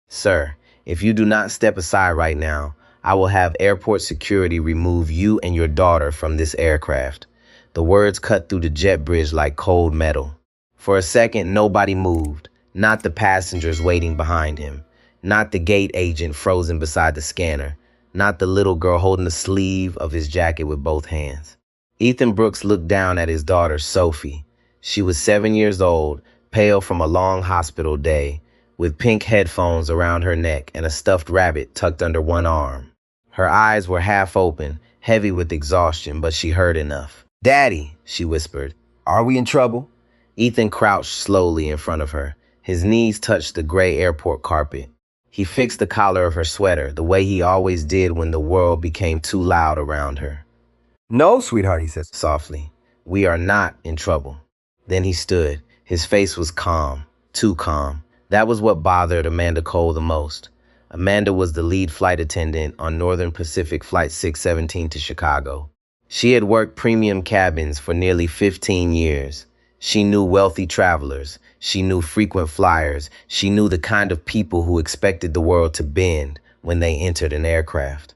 Sir, if you do not step aside right now, I will have airport security remove you and your daughter from this aircraft. The words cut through the jet bridge like cold metal. For a second, nobody moved. Not the passengers waiting behind him. Not the gate agent frozen beside the scanner. Not the little girl holding the sleeve of his jacket with both hands. Ethan Brooks looked down at his daughter, Sophie. She was 7 years old, pale from a long hospital day, with pink headphones around her neck and a stuffed rabbit tucked under one arm. Her eyes were half open, heavy with exhaustion, but she heard enough. "Daddy," she whispered. Are we in trouble? Ethan crouched slowly in front of her. His knees touched the gray airport carpet. He fixed the collar of her sweater, the way he always did when the world became too loud around her. No, sweetheart, he says Softly, "We are not in trouble." Then he stood. His face was calm, too calm. That was what bothered Amanda Cole the most. Amanda was the lead flight attendant on Northern Pacific Flight 617 to Chicago. She had worked premium cabins for nearly 15 years. She knew wealthy travelers. She knew frequent flyers. She knew the kind of people who expected the world to bend when they entered an aircraft.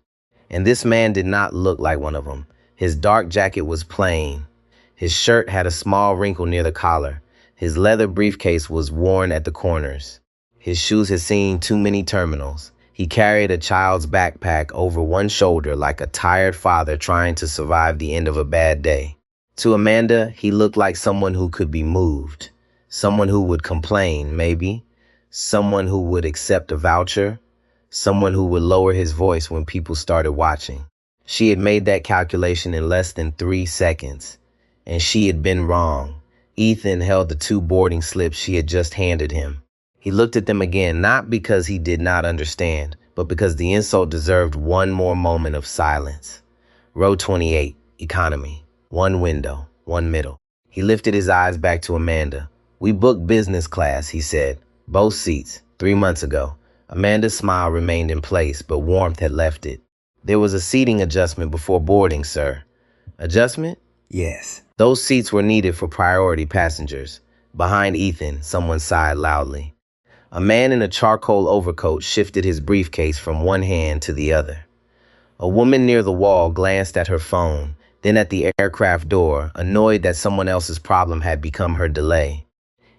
And this man did not look like one of them. His dark jacket was plain. His shirt had a small wrinkle near the collar. His leather briefcase was worn at the corners. His shoes had seen too many terminals. He carried a child's backpack over one shoulder like a tired father trying to survive the end of a bad day. To Amanda, he looked like someone who could be moved. Someone who would complain, maybe. Someone who would accept a voucher. Someone who would lower his voice when people started watching. She had made that calculation in less than 3 seconds. And she had been wrong. Ethan held the 2 boarding slips she had just handed him. He looked at them again, not because he did not understand, but because the insult deserved one more moment of silence. Row 28, economy. 1 window, 1 middle. He lifted his eyes back to Amanda. "We booked business class," he said. "Both seats, 3 months ago." Amanda's smile remained in place, but warmth had left it. "There was a seating adjustment before boarding, sir." "Adjustment?" Yes. "Those seats were needed for priority passengers." Behind Ethan, someone sighed loudly. A man in a charcoal overcoat shifted his briefcase from one hand to the other. A woman near the wall glanced at her phone, then at the aircraft door, annoyed that someone else's problem had become her delay.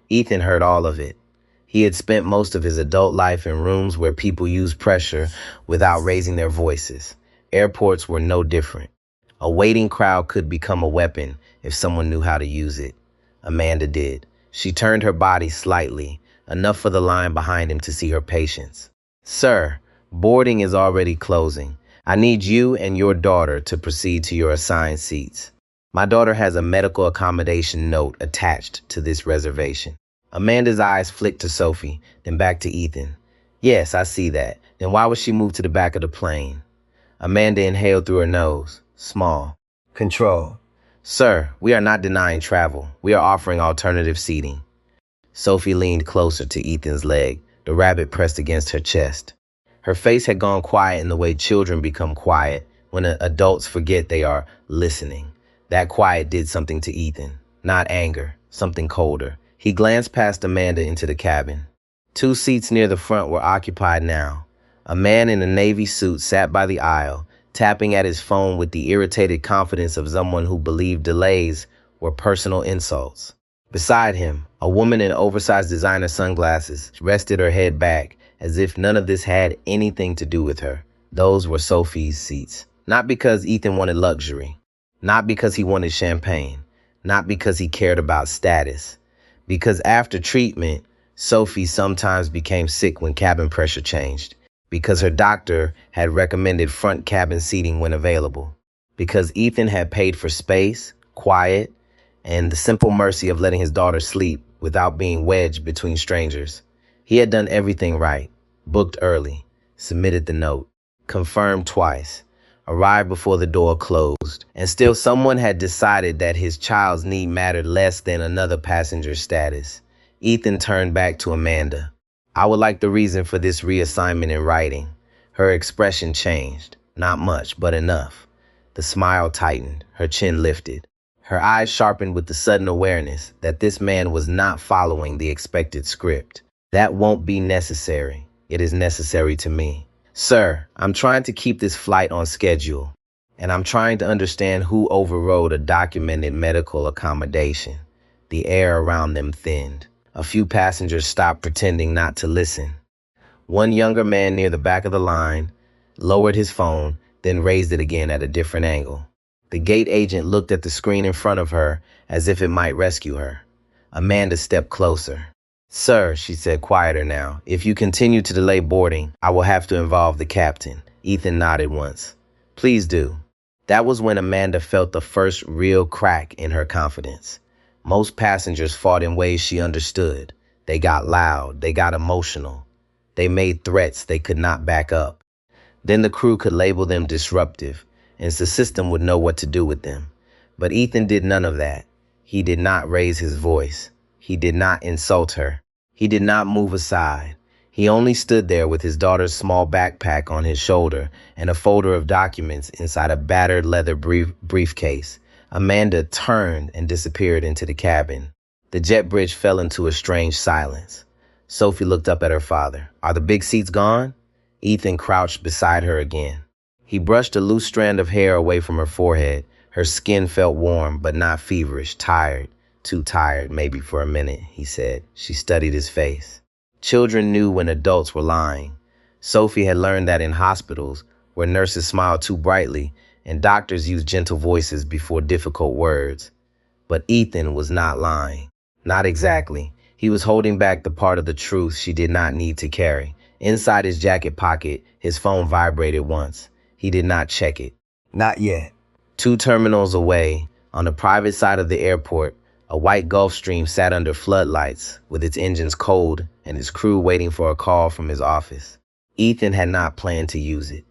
Ethan heard all of it. He had spent most of his adult life in rooms where people used pressure without raising their voices. Airports were no different. A waiting crowd could become a weapon if someone knew how to use it. Amanda did. She turned her body slightly, enough for the line behind him to see her patience. "Sir, boarding is already closing. I need you and your daughter to proceed to your assigned seats. My daughter has a medical accommodation note attached to this reservation." Amanda's eyes flicked to Sophie, then back to Ethan. "Yes, I see that. Then why was she moved to the back of the plane?" Amanda inhaled through her nose. Small. Control. "Sir, we are not denying travel. We are offering alternative seating." Sophie leaned closer to Ethan's leg, the rabbit pressed against her chest. Her face had gone quiet in the way children become quiet when adults forget they are listening. That quiet did something to Ethan. Not anger, something colder. He glanced past Amanda into the cabin. 2 seats near the front were occupied now. A man in a navy suit sat by the aisle, tapping at his phone with the irritated confidence of someone who believed delays were personal insults. Beside him, a woman in oversized designer sunglasses rested her head back as if none of this had anything to do with her. Those were Sophie's seats. Not because Ethan wanted luxury. Not because he wanted champagne. Not because he cared about status. Because after treatment, Sophie sometimes became sick when cabin pressure changed. Because her doctor had recommended front cabin seating when available. Because Ethan had paid for space, quiet, and the simple mercy of letting his daughter sleep without being wedged between strangers. He had done everything right. Booked early. Submitted the note. Confirmed twice. Arrived before the door closed. And still someone had decided that his child's need mattered less than another passenger's status. Ethan turned back to Amanda. "I would like the reason for this reassignment in writing." Her expression changed. Not much, but enough. The smile tightened. Her chin lifted. Her eyes sharpened with the sudden awareness that this man was not following the expected script. "That won't be necessary." It is necessary to me. Sir, I'm trying to keep this flight on schedule, and I'm trying to understand who overrode a documented medical accommodation. The air around them thinned. A few passengers stopped pretending not to listen. One younger man near the back of the line lowered his phone, then raised it again at a different angle. The gate agent looked at the screen in front of her as if it might rescue her. Amanda stepped closer. Sir, she said, quieter now, if you continue to delay boarding, I will have to involve the captain. Ethan nodded once. Please do. That was when Amanda felt the first real crack in her confidence. Most passengers fought in ways she understood. They got loud, they got emotional. They made threats they could not back up. Then the crew could label them disruptive, and the system would know what to do with them. But Ethan did none of that. He did not raise his voice. He did not insult her. He did not move aside. He only stood there with his daughter's small backpack on his shoulder and a folder of documents inside a battered leather briefcase. Amanda turned and disappeared into the cabin. The jet bridge fell into a strange silence. Sophie looked up at her father. Are the big seats gone? Ethan crouched beside her again. He brushed a loose strand of hair away from her forehead. Her skin felt warm, but not feverish, tired. Too tired, maybe for a minute, he said. She studied his face. Children knew when adults were lying. Sophie had learned that in hospitals, where nurses smiled too brightly and doctors used gentle voices before difficult words. But Ethan was not lying. Not exactly. He was holding back the part of the truth she did not need to carry. Inside his jacket pocket, his phone vibrated once. He did not check it. Not yet. 2 terminals away, on the private side of the airport, a white Gulfstream sat under floodlights, with its engines cold and its crew waiting for a call from his office. Ethan had not planned to use it.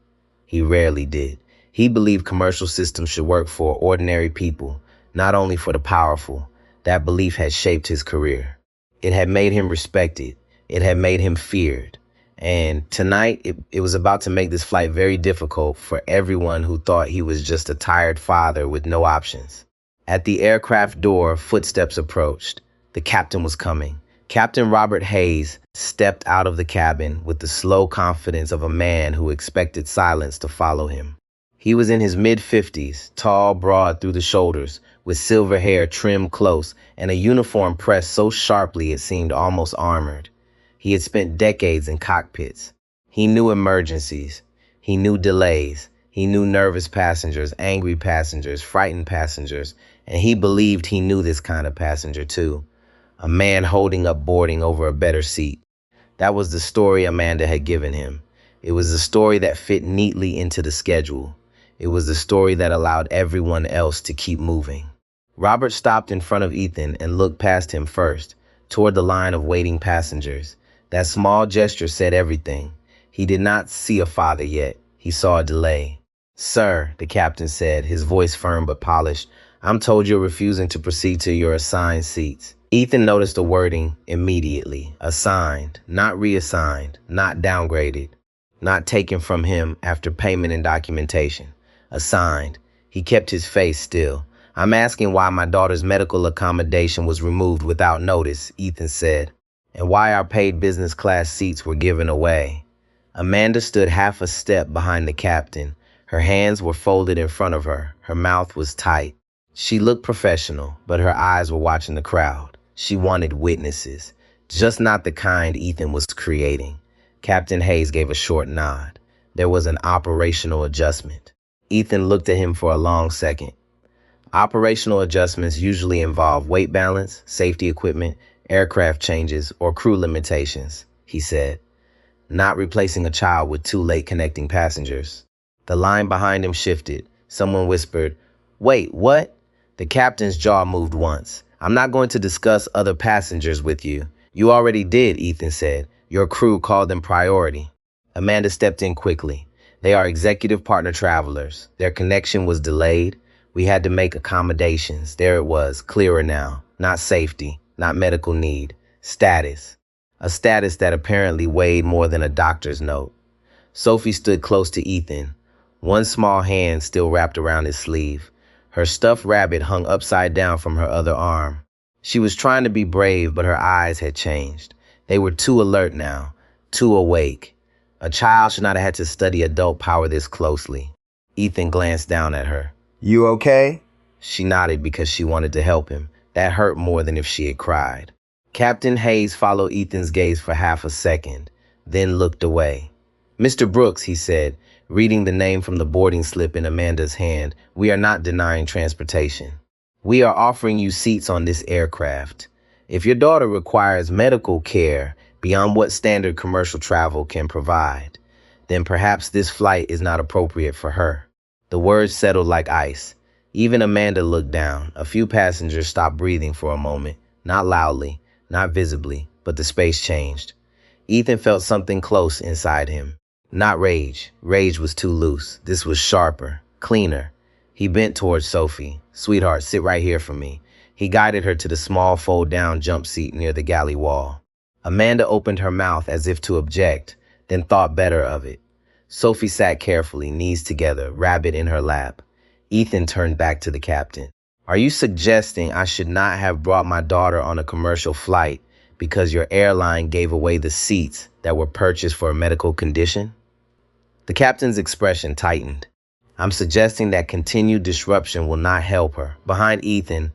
He rarely did. He believed commercial systems should work for ordinary people, not only for the powerful. That belief had shaped his career. It had made him respected. It had made him feared. And tonight, it was about to make this flight very difficult for everyone who thought he was just a tired father with no options. At the aircraft door, footsteps approached. The captain was coming. Captain Robert Hayes stepped out of the cabin with the slow confidence of a man who expected silence to follow him. He was in his mid-50s, tall, broad through the shoulders, with silver hair trimmed close and a uniform pressed so sharply it seemed almost armored. He had spent decades in cockpits. He knew emergencies. He knew delays. He knew nervous passengers, angry passengers, frightened passengers, and he believed he knew this kind of passenger too. A man holding up boarding over a better seat. That was the story Amanda had given him. It was the story that fit neatly into the schedule. It was the story that allowed everyone else to keep moving. Robert stopped in front of Ethan and looked past him first, toward the line of waiting passengers. That small gesture said everything. He did not see a father yet. He saw a delay. Sir, the captain said, his voice firm but polished, I'm told you're refusing to proceed to your assigned seats. Ethan noticed the wording immediately. Assigned, not reassigned, not downgraded, not taken from him after payment and documentation. Assigned. He kept his face still. I'm asking why my daughter's medical accommodation was removed without notice, Ethan said, and why our paid business class seats were given away. Amanda stood half a step behind the captain. Her hands were folded in front of her. Her mouth was tight. She looked professional, but her eyes were watching the crowd. She wanted witnesses, just not the kind Ethan was creating. Captain Hayes gave a short nod. There was an operational adjustment. Ethan looked at him for a long second. Operational adjustments usually involve weight balance, safety equipment, aircraft changes, or crew limitations, he said. Not replacing a child with 2 late connecting passengers. The line behind him shifted. Someone whispered, Wait, what? The captain's jaw moved once. I'm not going to discuss other passengers with you. You already did, Ethan said. Your crew called them priority. Amanda stepped in quickly. They are executive partner travelers. Their connection was delayed. We had to make accommodations. There it was, clearer now. Not safety, not medical need. Status. A status that apparently weighed more than a doctor's note. Sophie stood close to Ethan, one small hand still wrapped around his sleeve. Her stuffed rabbit hung upside down from her other arm. She was trying to be brave, but her eyes had changed. They were too alert now, too awake. A child should not have had to study adult power this closely. Ethan glanced down at her. You okay? She nodded because she wanted to help him. That hurt more than if she had cried. Captain Hayes followed Ethan's gaze for half a second, then looked away. Mr. Brooks, he said, reading the name from the boarding slip in Amanda's hand, we are not denying transportation. We are offering you seats on this aircraft. If your daughter requires medical care beyond what standard commercial travel can provide, then perhaps this flight is not appropriate for her. The words settled like ice. Even Amanda looked down. A few passengers stopped breathing for a moment, not loudly, not visibly, but the space changed. Ethan felt something close inside him. Not rage. Rage was too loose. This was sharper, cleaner. He bent towards Sophie. Sweetheart, sit right here for me. He guided her to the small fold-down jump seat near the galley wall. Amanda opened her mouth as if to object, then thought better of it. Sophie sat carefully, knees together, rabbit in her lap. Ethan turned back to the captain. Are you suggesting I should not have brought my daughter on a commercial flight because your airline gave away the seats that were purchased for a medical condition? The captain's expression tightened. I'm suggesting that continued disruption will not help her. Behind Ethan,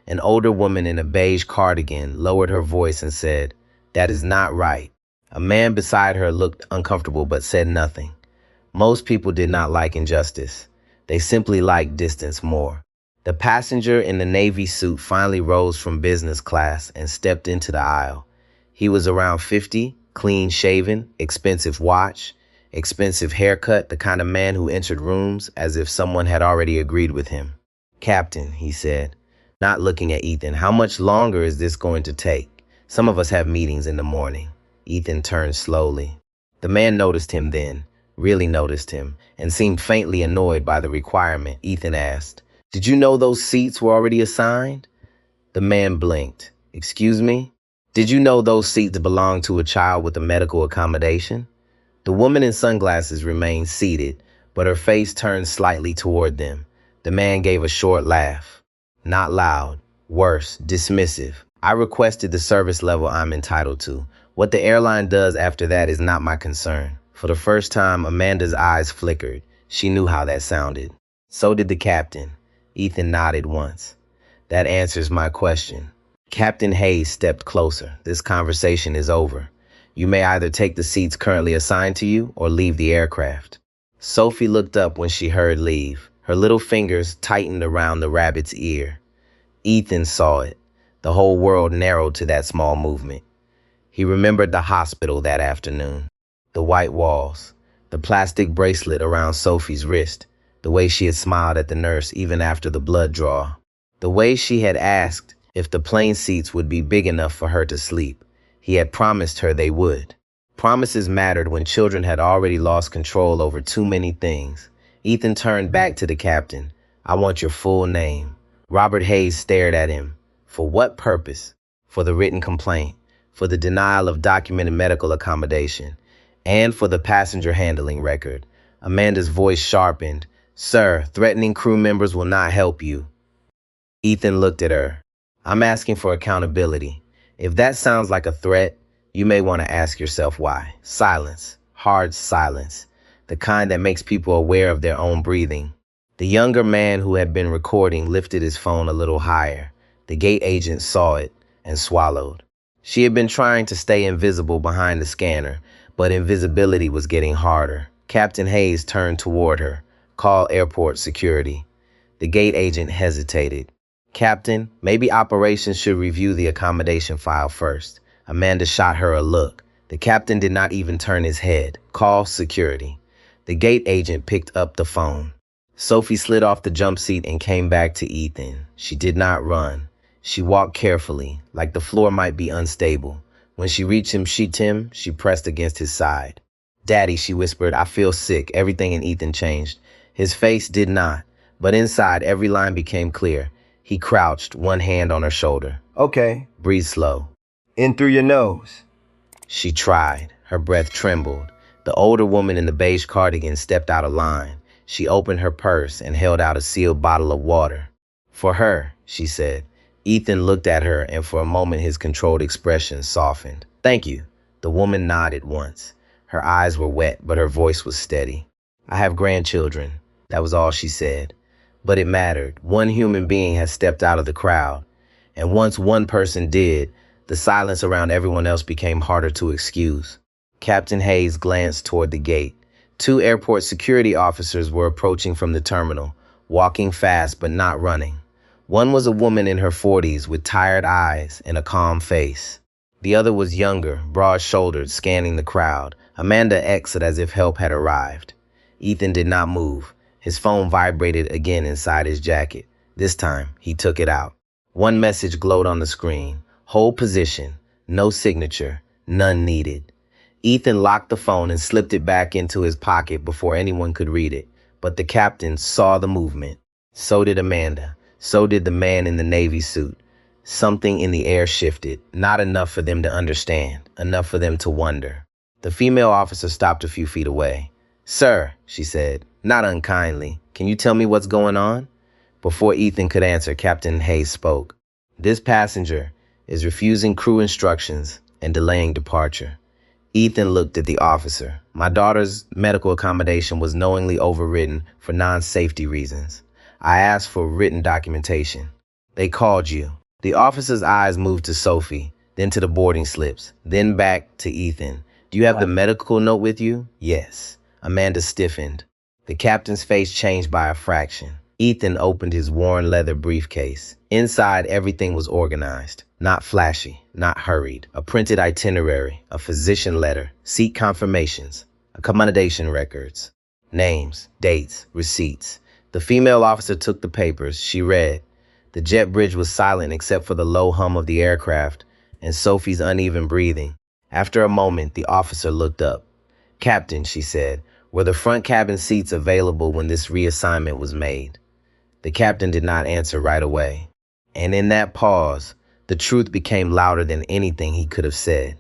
an older woman in a beige cardigan lowered her voice and said, that is not right. A man beside her looked uncomfortable but said nothing. Most people did not like injustice. They simply liked distance more. The passenger in the navy suit finally rose from business class and stepped into the aisle. He was around 50, clean-shaven, expensive watch, expensive haircut, the kind of man who entered rooms as if someone had already agreed with him. Captain, he said, not looking at Ethan, how much longer is this going to take? Some of us have meetings in the morning. Ethan turned slowly. The man noticed him then, really noticed him, and seemed faintly annoyed by the requirement. Ethan asked, did you know those seats were already assigned? The man blinked. Excuse me? Did you know those seats belonged to a child with a medical accommodation? The woman in sunglasses remained seated, but her face turned slightly toward them. The man gave a short laugh. Not loud, worse, dismissive. I requested the service level I'm entitled to. What the airline does after that is not my concern. For the first time, Amanda's eyes flickered. She knew how that sounded. So did the captain. Ethan nodded once. That answers my question. Captain Hayes stepped closer. This conversation is over. You may either take the seats currently assigned to you or leave the aircraft. Sophie looked up when she heard leave. Her little fingers tightened around the rabbit's ear. Ethan saw it. The whole world narrowed to that small movement. He remembered the hospital that afternoon. The white walls, the plastic bracelet around Sophie's wrist, the way she had smiled at the nurse even after the blood draw, the way she had asked if the plane seats would be big enough for her to sleep. He had promised her they would. Promises mattered when children had already lost control over too many things. Ethan turned back to the captain. I want your full name. Robert Hayes stared at him. For what purpose? For the written complaint, for the denial of documented medical accommodation, and for the passenger handling record. Amanda's voice sharpened. Sir, threatening crew members will not help you. Ethan looked at her. I'm asking for accountability. If that sounds like a threat, you may want to ask yourself why. Silence. Hard silence. The kind that makes people aware of their own breathing. The younger man who had been recording lifted his phone a little higher. The gate agent saw it and swallowed. She had been trying to stay invisible behind the scanner, but invisibility was getting harder. Captain Hayes turned toward her. Call airport security. The gate agent hesitated. Captain, maybe operations should review the accommodation file first. Amanda shot her a look. The captain did not even turn his head. Call security. The gate agent picked up the phone. Sophie slid off the jump seat and came back to Ethan. She did not run. She walked carefully, like the floor might be unstable. When she reached him, she pressed against his side. Daddy, she whispered, I feel sick. Everything in Ethan changed. His face did not, but inside every line became clear. He crouched, one hand on her shoulder. Okay. Breathe slow. In through your nose. She tried. Her breath trembled. The older woman in the beige cardigan stepped out of line. She opened her purse and held out a sealed bottle of water. For her, she said. Ethan looked at her, and for a moment his controlled expression softened. Thank you. The woman nodded once. Her eyes were wet, but her voice was steady. I have grandchildren. That was all she said. But it mattered. One human being had stepped out of the crowd. And once one person did, the silence around everyone else became harder to excuse. Captain Hayes glanced toward the gate. Two airport security officers were approaching from the terminal, walking fast but not running. One was a woman in her 40s with tired eyes and a calm face. The other was younger, broad-shouldered, scanning the crowd. Amanda exit as if help had arrived. Ethan did not move. His phone vibrated again inside his jacket. This time, he took it out. One message glowed on the screen. Hold position. No signature. None needed. Ethan locked the phone and slipped it back into his pocket before anyone could read it. But the captain saw the movement. So did Amanda. So did the man in the Navy suit. Something in the air shifted. Not enough for them to understand. Enough for them to wonder. The female officer stopped a few feet away. Sir, she said, not unkindly, can you tell me what's going on? Before Ethan could answer, Captain Hayes spoke. This passenger is refusing crew instructions and delaying departure. Ethan looked at the officer. My daughter's medical accommodation was knowingly overridden for non-safety reasons. I asked for written documentation. They called you. The officer's eyes moved to Sophie, then to the boarding slips, then back to Ethan. Do you have the medical note with you? Yes. Amanda stiffened. The captain's face changed by a fraction. Ethan opened his worn leather briefcase. Inside, everything was organized. Not flashy, not hurried. A printed itinerary, a physician letter, seat confirmations, accommodation records, names, dates, receipts. The female officer took the papers. She read. The jet bridge was silent except for the low hum of the aircraft and Sophie's uneven breathing. After a moment, the officer looked up. Captain, she said, were the front cabin seats available when this reassignment was made? The captain did not answer right away. And in that pause, the truth became louder than anything he could have said.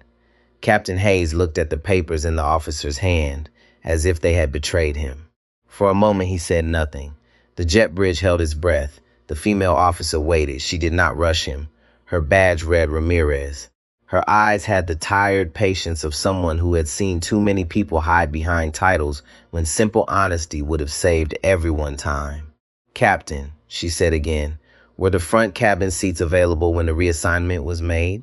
Captain Hayes looked at the papers in the officer's hand as if they had betrayed him. For a moment, he said nothing. The jet bridge held his breath. The female officer waited. She did not rush him. Her badge read Ramirez. Her eyes had the tired patience of someone who had seen too many people hide behind titles when simple honesty would have saved everyone time. Captain, she said again, were the front cabin seats available when the reassignment was made?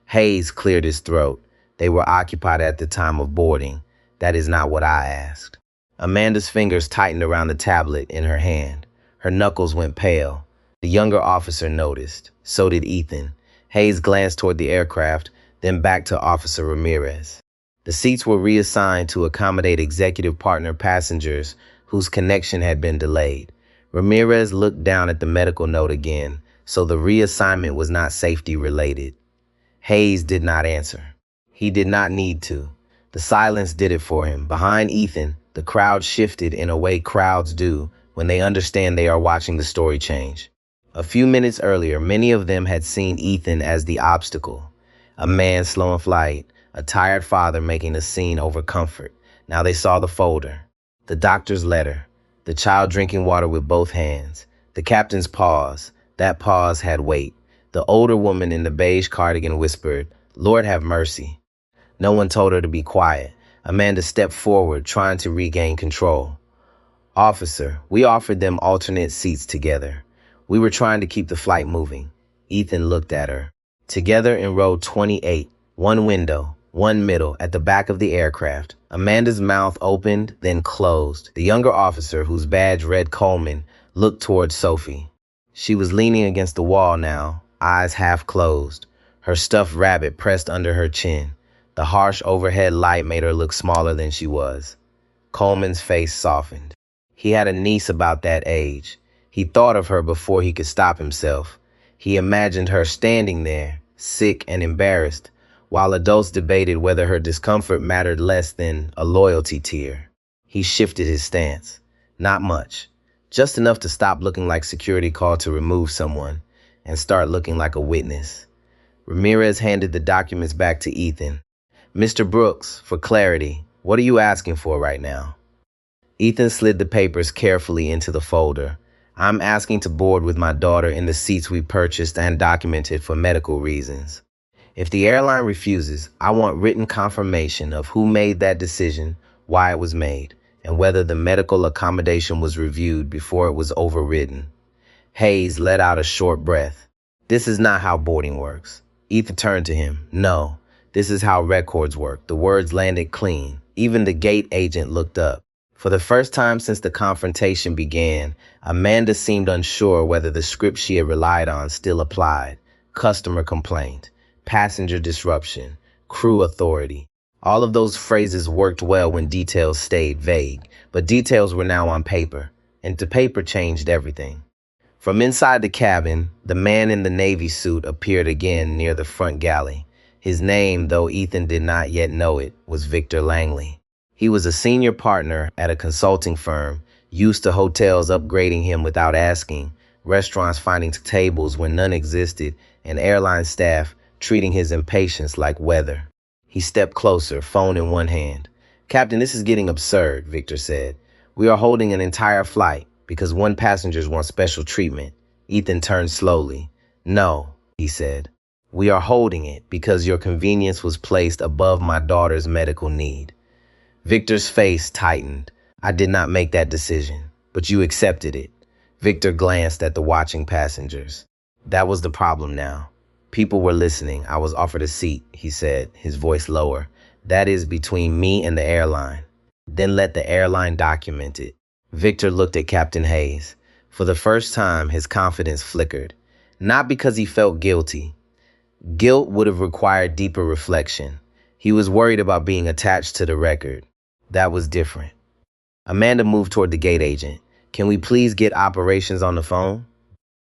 Hayes cleared his throat. They were occupied at the time of boarding. That is not what I asked. Amanda's fingers tightened around the tablet in her hand. Her knuckles went pale. The younger officer noticed. So did Ethan. Hayes glanced toward the aircraft, then back to Officer Ramirez. The seats were reassigned to accommodate executive partner passengers whose connection had been delayed. Ramirez looked down at the medical note again, so the reassignment was not safety related. Hayes did not answer. He did not need to. The silence did it for him. Behind Ethan, the crowd shifted in a way crowds do when they understand they are watching the story change. A few minutes earlier, many of them had seen Ethan as the obstacle. A man slow in flight, a tired father making a scene over comfort. Now they saw the folder, the doctor's letter, the child drinking water with both hands, the captain's pause. That pause had weight. The older woman in the beige cardigan whispered, Lord have mercy. No one told her to be quiet. Amanda stepped forward, trying to regain control. Officer, we offered them alternate seats together. We were trying to keep the flight moving. Ethan looked at her. Together in row 28, one window, one middle, at the back of the aircraft. Amanda's mouth opened, then closed. The younger officer, whose badge read Coleman, looked towards Sophie. She was leaning against the wall now, eyes half closed, her stuffed rabbit pressed under her chin. The harsh overhead light made her look smaller than she was. Coleman's face softened. He had a niece about that age. He thought of her before he could stop himself. He imagined her standing there, sick and embarrassed, while adults debated whether her discomfort mattered less than a loyalty tier. He shifted his stance. Not much. Just enough to stop looking like security called to remove someone and start looking like a witness. Ramirez handed the documents back to Ethan. Mr. Brooks, for clarity, what are you asking for right now? Ethan slid the papers carefully into the folder. I'm asking to board with my daughter in the seats we purchased and documented for medical reasons. If the airline refuses, I want written confirmation of who made that decision, why it was made, and whether the medical accommodation was reviewed before it was overridden. Hayes let out a short breath. This is not how boarding works. Ethan turned to him. No, this is how records work. The words landed clean. Even the gate agent looked up. For the first time since the confrontation began, Amanda seemed unsure whether the script she had relied on still applied. Customer complaint, passenger disruption, crew authority. All of those phrases worked well when details stayed vague, but details were now on paper, and the paper changed everything. From inside the cabin, the man in the Navy suit appeared again near the front galley. His name, though Ethan did not yet know it, was Victor Langley. He was a senior partner at a consulting firm, used to hotels upgrading him without asking, restaurants finding tables when none existed, and airline staff treating his impatience like weather. He stepped closer, phone in one hand. "Captain, this is getting absurd," Victor said. "We are holding an entire flight because one passenger wants special treatment." Ethan turned slowly. "No," he said. "We are holding it because your convenience was placed above my daughter's medical need." Victor's face tightened. "I did not make that decision, but you accepted it." Victor glanced at the watching passengers. That was the problem now. People were listening. "I was offered a seat," he said, his voice lower. "That is between me and the airline. Then let the airline document it." Victor looked at Captain Hayes. For the first time, his confidence flickered. Not because he felt guilty. Guilt would have required deeper reflection. He was worried about being attached to the record. That was different. Amanda moved toward the gate agent. "Can we please get operations on the phone?"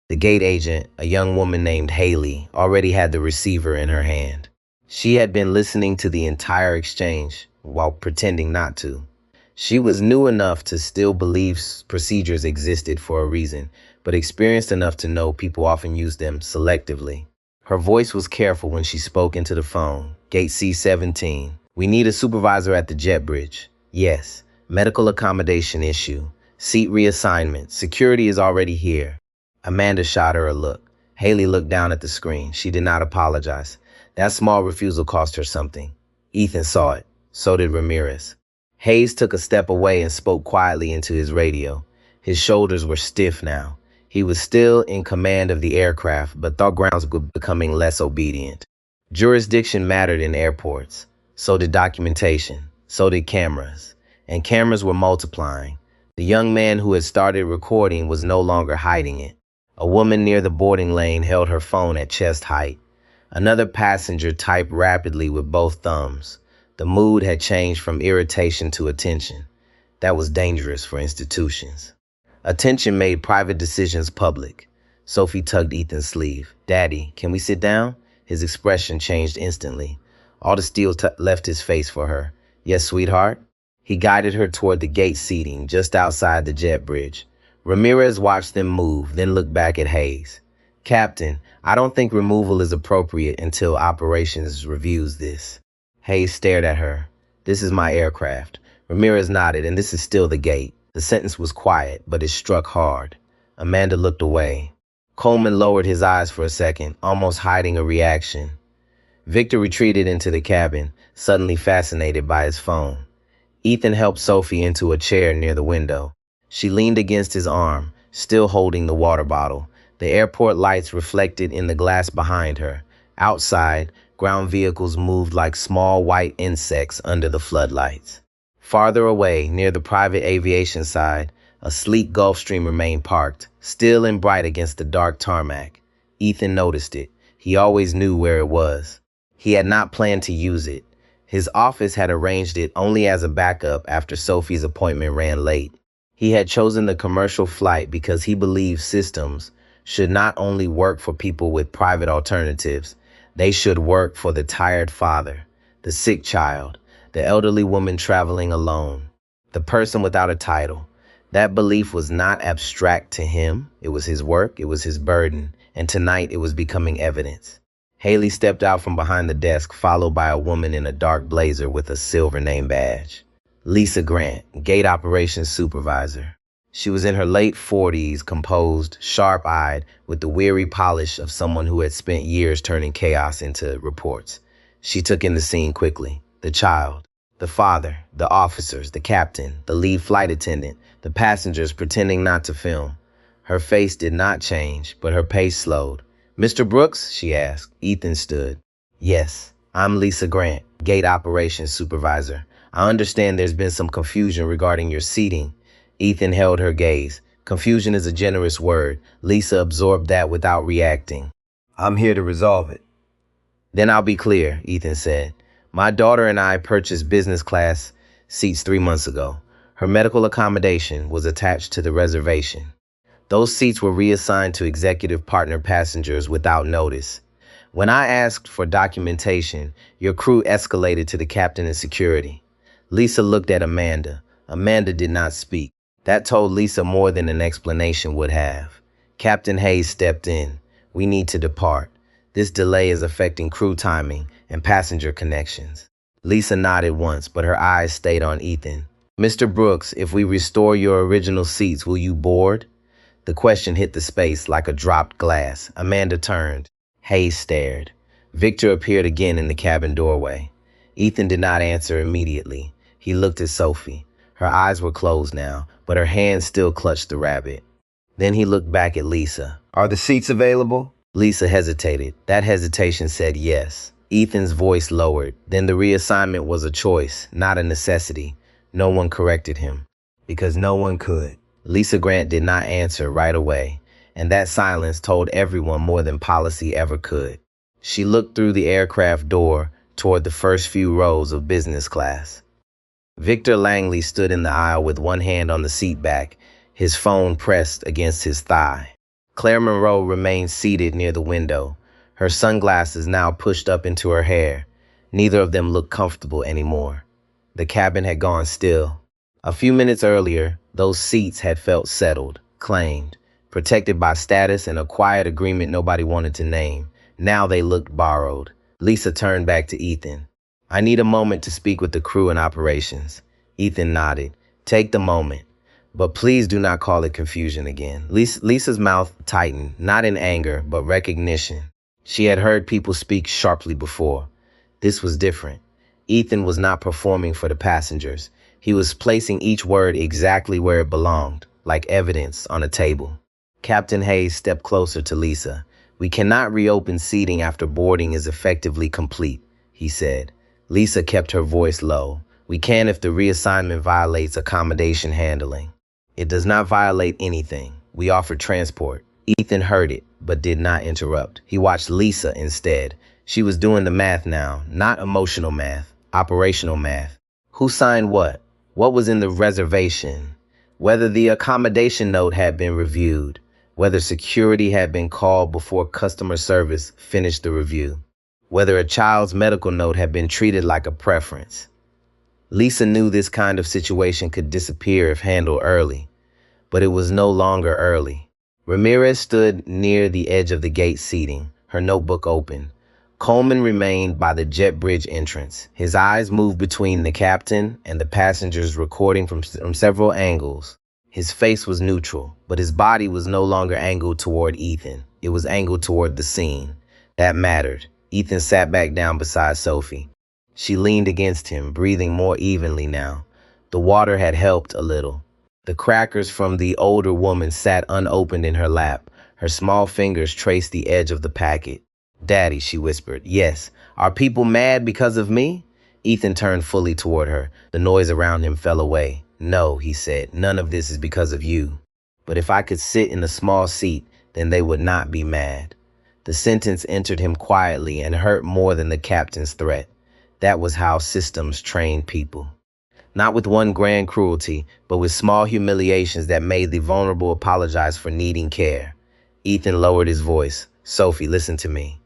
The gate agent, a young woman named Haley, already had the receiver in her hand. She had been listening to the entire exchange while pretending not to. She was new enough to still believe procedures existed for a reason, but experienced enough to know people often use them selectively. Her voice was careful when she spoke into the phone. "Gate C-17. We need a supervisor at the jet bridge." "Yes. Medical accommodation issue. Seat reassignment. Security is already here." Amanda shot her a look. Haley looked down at the screen. She did not apologize. That small refusal cost her something. Ethan saw it. So did Ramirez. Hayes took a step away and spoke quietly into his radio. His shoulders were stiff now. He was still in command of the aircraft, but thought grounds were becoming less obedient. Jurisdiction mattered in airports. So did documentation. So did cameras. And cameras were multiplying. The young man who had started recording was no longer hiding it. A woman near the boarding lane held her phone at chest height. Another passenger typed rapidly with both thumbs. The mood had changed from irritation to attention. That was dangerous for institutions. Attention made private decisions public. Sophie tugged Ethan's sleeve. "Daddy, can we sit down?" His expression changed instantly. All the steel left his face for her. "Yes, sweetheart." He guided her toward the gate seating just outside the jet bridge. Ramirez watched them move, then looked back at Hayes. "Captain, I don't think removal is appropriate until operations reviews this." Hayes stared at her. "This is my aircraft." Ramirez nodded, "And this is still the gate." The sentence was quiet, but it struck hard. Amanda looked away. Coleman lowered his eyes for a second, almost hiding a reaction. Victor retreated into the cabin, suddenly fascinated by his phone. Ethan helped Sophie into a chair near the window. She leaned against his arm, still holding the water bottle. The airport lights reflected in the glass behind her. Outside, ground vehicles moved like small white insects under the floodlights. Farther away, near the private aviation side, a sleek Gulfstream remained parked, still and bright against the dark tarmac. Ethan noticed it. He always knew where it was. He had not planned to use it. His office had arranged it only as a backup after Sophie's appointment ran late. He had chosen the commercial flight because he believed systems should not only work for people with private alternatives, they should work for the tired father, the sick child, the elderly woman traveling alone, the person without a title. That belief was not abstract to him. It was his work, it was his burden, and tonight it was becoming evidence. Haley stepped out from behind the desk, followed by a woman in a dark blazer with a silver name badge. Lisa Grant, Gate Operations Supervisor. She was in her late 40s, composed, sharp-eyed, with the weary polish of someone who had spent years turning chaos into reports. She took in the scene quickly. The child, the father, the officers, the captain, the lead flight attendant, the passengers pretending not to film. Her face did not change, but her pace slowed. "Mr. Brooks?" she asked. Ethan stood. "Yes, I'm Lisa Grant, Gate Operations Supervisor. I understand there's been some confusion regarding your seating." Ethan held her gaze. Confusion is a generous word. Lisa absorbed that without reacting. I'm here to resolve it. "Then I'll be clear," Ethan said. "My daughter and I purchased business class seats 3 months ago. Her medical accommodation was attached to the reservation. Those seats were reassigned to executive partner passengers without notice. When I asked for documentation, your crew escalated to the captain and security." Lisa looked at Amanda. Amanda did not speak. That told Lisa more than an explanation would have. Captain Hayes stepped in. "We need to depart. This delay is affecting crew timing and passenger connections." Lisa nodded once, but her eyes stayed on Ethan. "Mr. Brooks, if we restore your original seats, will you board?" The question hit the space like a dropped glass. Amanda turned. Hayes stared. Victor appeared again in the cabin doorway. Ethan did not answer immediately. He looked at Sophie. Her eyes were closed now, but her hand still clutched the rabbit. Then he looked back at Lisa. Are the seats available? Lisa hesitated. That hesitation said yes. Ethan's voice lowered. Then the reassignment was a choice, not a necessity. No one corrected him. Because no one could. Lisa Grant did not answer right away, and that silence told everyone more than policy ever could. She looked through the aircraft door toward the first few rows of business class. Victor Langley stood in the aisle with one hand on the seat back, his phone pressed against his thigh. Claire Monroe remained seated near the window, her sunglasses now pushed up into her hair. Neither of them looked comfortable anymore. The cabin had gone still. A few minutes earlier, those seats had felt settled, claimed, protected by status and a quiet agreement nobody wanted to name. Now they looked borrowed. Lisa turned back to Ethan. "I need a moment to speak with the crew and operations." Ethan nodded. "Take the moment. But please do not call it confusion again." Lisa's mouth tightened, not in anger, but recognition. She had heard people speak sharply before. This was different. Ethan was not performing for the passengers. He was placing each word exactly where it belonged, like evidence on a table. Captain Hayes stepped closer to Lisa. "We cannot reopen seating after boarding is effectively complete," he said. Lisa kept her voice low. "We can if the reassignment violates accommodation handling." "It does not violate anything. We offer transport." Ethan heard it, but did not interrupt. He watched Lisa instead. She was doing the math now, not emotional math, operational math. Who signed what? What was in the reservation? Whether the accommodation note had been reviewed, whether security had been called before customer service finished the review, whether a child's medical note had been treated like a preference. Lisa knew this kind of situation could disappear if handled early, but it was no longer early. Ramirez stood near the edge of the gate seating, her notebook open. Coleman remained by the jet bridge entrance. His eyes moved between the captain and the passengers, recording from several angles. His face was neutral, but his body was no longer angled toward Ethan. It was angled toward the scene. That mattered. Ethan sat back down beside Sophie. She leaned against him, breathing more evenly now. The water had helped a little. The crackers from the older woman sat unopened in her lap. Her small fingers traced the edge of the packet. "Daddy," she whispered. "Yes. Are people mad because of me?" Ethan turned fully toward her. The noise around him fell away. "No," he said. "None of this is because of you. But if I could sit in a small seat, then they would not be mad." The sentence entered him quietly and hurt more than the captain's threat. That was how systems trained people. Not with one grand cruelty, but with small humiliations that made the vulnerable apologize for needing care. Ethan lowered his voice. "Sophie, listen to me.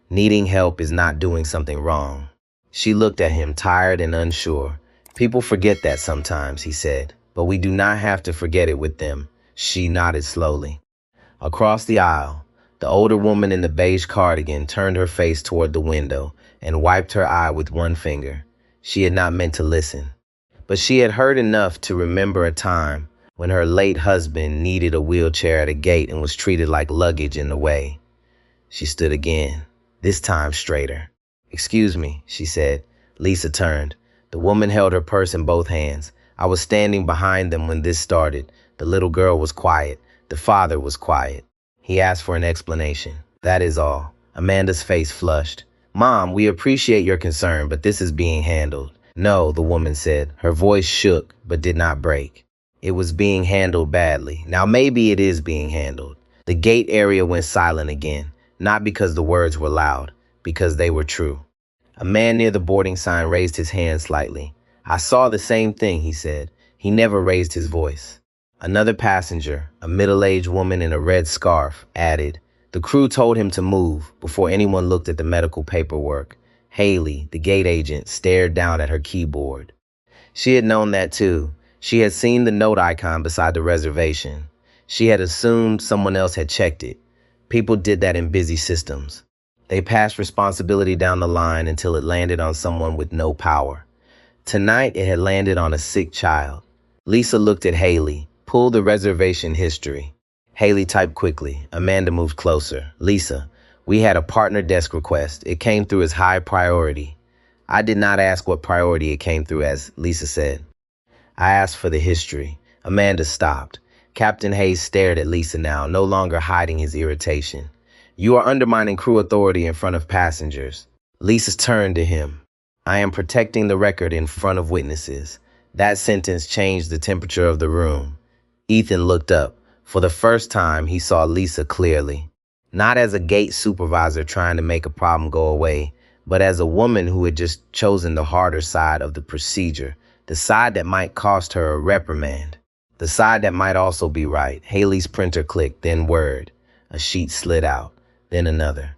Needing help is not doing something wrong." She looked at him, tired and unsure. "People forget that sometimes," he said, "but we do not have to forget it with them." She nodded slowly. Across the aisle, the older woman in the beige cardigan turned her face toward the window and wiped her eye with one finger. She had not meant to listen, but she had heard enough to remember a time when her late husband needed a wheelchair at a gate and was treated like luggage in the way. She stood again, this time straighter. "Excuse me," she said. Lisa turned. The woman held her purse in both hands. "I was standing behind them when this started. The little girl was quiet. The father was quiet. He asked for an explanation. That is all." Amanda's face flushed. "Mom, we appreciate your concern, but this is being handled." "No," the woman said. Her voice shook, but did not break. "It was being handled badly. Now maybe it is being handled." The gate area went silent again, not because the words were loud, because they were true. A man near the boarding sign raised his hand slightly. "I saw the same thing," he said. He never raised his voice. Another passenger, a middle-aged woman in a red scarf, added. The crew told him to move before anyone looked at the medical paperwork. Haley, the gate agent, stared down at her keyboard. She had known that too. She had seen the note icon beside the reservation. She had assumed someone else had checked it. People did that in busy systems. They passed responsibility down the line until it landed on someone with no power. Tonight, it had landed on a sick child. Lisa looked at Haley, pulled the reservation history. Haley typed quickly. Amanda moved closer. "Lisa, we had a partner desk request. It came through as high priority." "I did not ask what priority it came through as," Lisa said. "I asked for the history." Amanda stopped. Captain Hayes stared at Lisa now, no longer hiding his irritation. "You are undermining crew authority in front of passengers." Lisa turned to him. "I am protecting the record in front of witnesses." That sentence changed the temperature of the room. Ethan looked up. For the first time, he saw Lisa clearly. Not as a gate supervisor trying to make a problem go away, but as a woman who had just chosen the harder side of the procedure, the side that might cost her a reprimand, the side that might also be right. Haley's printer clicked, then Word. A sheet slid out, then another.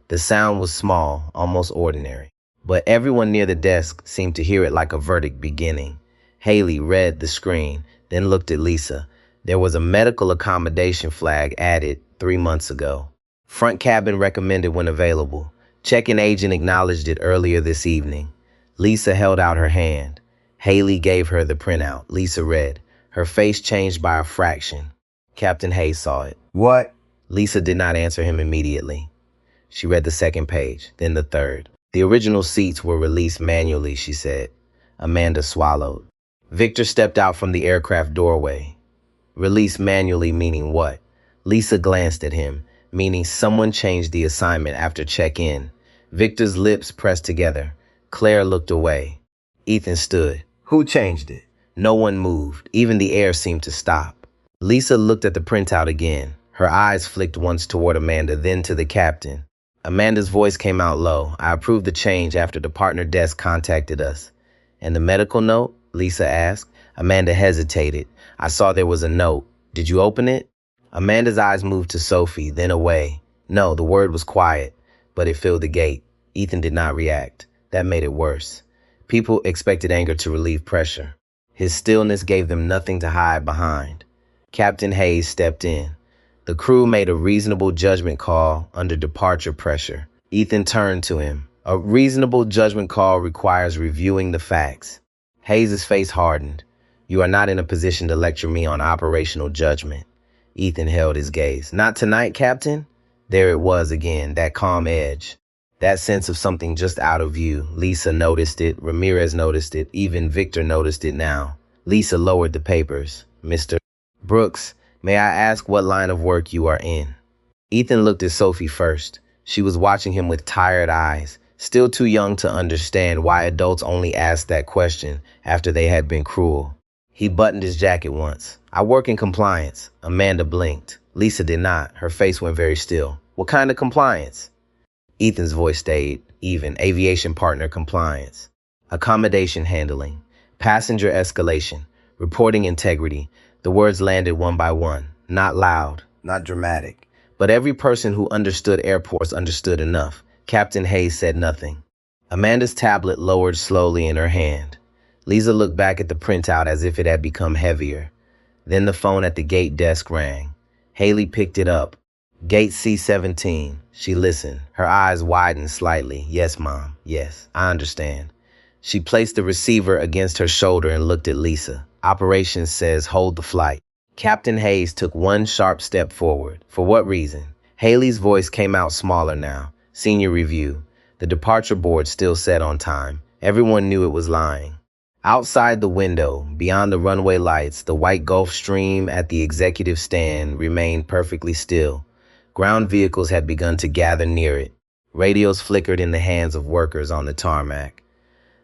The sound was small, almost ordinary, but everyone near the desk seemed to hear it like a verdict beginning. Haley read the screen, then looked at Lisa. There was a medical accommodation flag added 3 months ago. Front cabin recommended when available. Check-in agent acknowledged it earlier this evening. Lisa held out her hand. Haley gave her the printout. Lisa read. Her face changed by a fraction. Captain Hayes saw it. "What?" Lisa did not answer him immediately. She read the second page, then the third. "The original seats were released manually," she said. Amanda swallowed. Victor stepped out from the aircraft doorway. "Released manually meaning what?" Lisa glanced at him, meaning someone changed the assignment after check-in. Victor's lips pressed together. Claire looked away. Ethan stood. "Who changed it?" No one moved. Even the air seemed to stop. Lisa looked at the printout again. Her eyes flicked once toward Amanda, then to the captain. Amanda's voice came out low. "I approved the change after the partner desk contacted us." "And the medical note?" Lisa asked. Amanda hesitated. "I saw there was a note. Did you open it?" Amanda's eyes moved to Sophie, then away. No, the word was quiet, but it filled the gate. Ethan did not react. That made it worse. People expected anger to relieve pressure. His stillness gave them nothing to hide behind. Captain Hayes stepped in. The crew made a reasonable judgment call under departure pressure. Ethan turned to him. "A reasonable judgment call requires reviewing the facts." Hayes' face hardened. "You are not in a position to lecture me on operational judgment." Ethan held his gaze. "Not tonight, Captain?" There it was again, that calm edge. That sense of something just out of view. Lisa noticed it. Ramirez noticed it. Even Victor noticed it now. Lisa lowered the papers. "Mr. Brooks, may I ask what line of work you are in?" Ethan looked at Sophie first. She was watching him with tired eyes, still too young to understand why adults only asked that question after they had been cruel. He buttoned his jacket once. "I work in compliance." Amanda blinked. Lisa did not. Her face went very still. "What kind of compliance?" Ethan's voice stayed even. "Aviation partner compliance. Accommodation handling. Passenger escalation. Reporting integrity." The words landed one by one. Not loud. Not dramatic. But every person who understood airports understood enough. Captain Hayes said nothing. Amanda's tablet lowered slowly in her hand. Lisa looked back at the printout as if it had become heavier. Then the phone at the gate desk rang. Haley picked it up. "Gate C-17. She listened. Her eyes widened slightly. "Yes, Mom. Yes, I understand." She placed the receiver against her shoulder and looked at Lisa. "Operations says hold the flight." Captain Hayes took one sharp step forward. For what reason? Haley's voice came out smaller now. Senior review. The departure board still set on time. Everyone knew it was lying. Outside the window, beyond the runway lights, the white Gulf Stream at the executive stand remained perfectly still. Ground vehicles had begun to gather near it. Radios flickered in the hands of workers on the tarmac.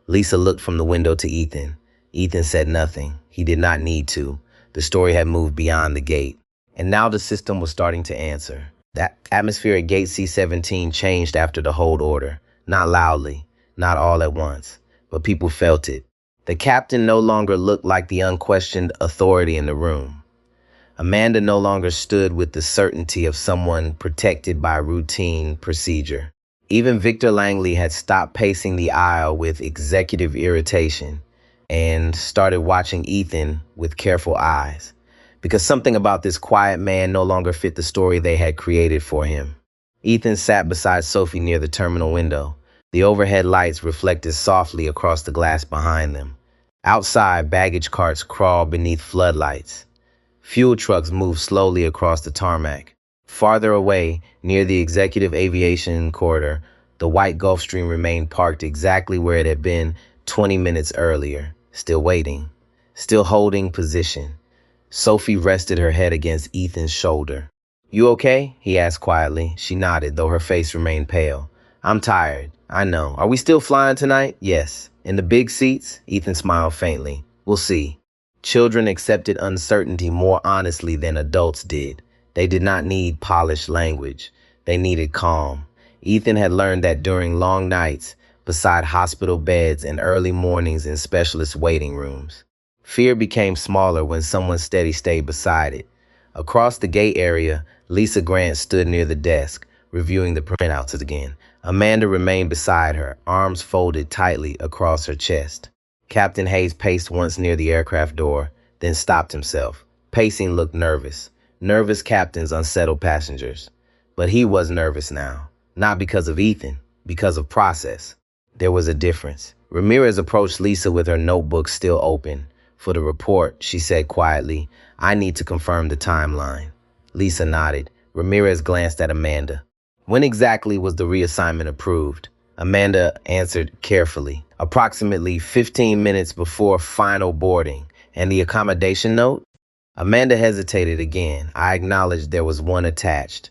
Lisa looked from the window to Ethan. Ethan said nothing. He did not need to. The story had moved beyond the gate. And now the system was starting to answer. That atmosphere at gate C-17 changed after the hold order. Not loudly, not all at once, but people felt it. The captain no longer looked like the unquestioned authority in the room. Amanda no longer stood with the certainty of someone protected by routine procedure. Even Victor Langley had stopped pacing the aisle with executive irritation and started watching Ethan with careful eyes, because something about this quiet man no longer fit the story they had created for him. Ethan sat beside Sophie near the terminal window. The overhead lights reflected softly across the glass behind them. Outside, baggage carts crawled beneath floodlights. Fuel trucks moved slowly across the tarmac. Farther away, near the executive aviation corridor, the white Gulfstream remained parked exactly where it had been 20 minutes earlier, still waiting, still holding position. Sophie rested her head against Ethan's shoulder. "You okay?" he asked quietly. She nodded, though her face remained pale. "I'm tired. I know. Are we still flying tonight?" "Yes." "In the big seats?" Ethan smiled faintly. "We'll see." Children accepted uncertainty more honestly than adults did. They did not need polished language. They needed calm. Ethan had learned that during long nights, beside hospital beds and early mornings in specialist waiting rooms, fear became smaller when someone steady stayed beside it. Across the gate area, Lisa Grant stood near the desk, reviewing the printouts again. Amanda remained beside her, arms folded tightly across her chest. Captain Hayes paced once near the aircraft door, then stopped himself. Pacing looked nervous. Nervous captains unsettle passengers. But he was nervous now. Not because of Ethan, because of process. There was a difference. Ramirez approached Lisa with her notebook still open. "For the report," she said quietly, "I need to confirm the timeline." Lisa nodded. Ramirez glanced at Amanda. "When exactly was the reassignment approved?" Amanda answered carefully. "Approximately 15 minutes before final boarding." "And the accommodation note?" Amanda hesitated again. "I acknowledged there was one attached.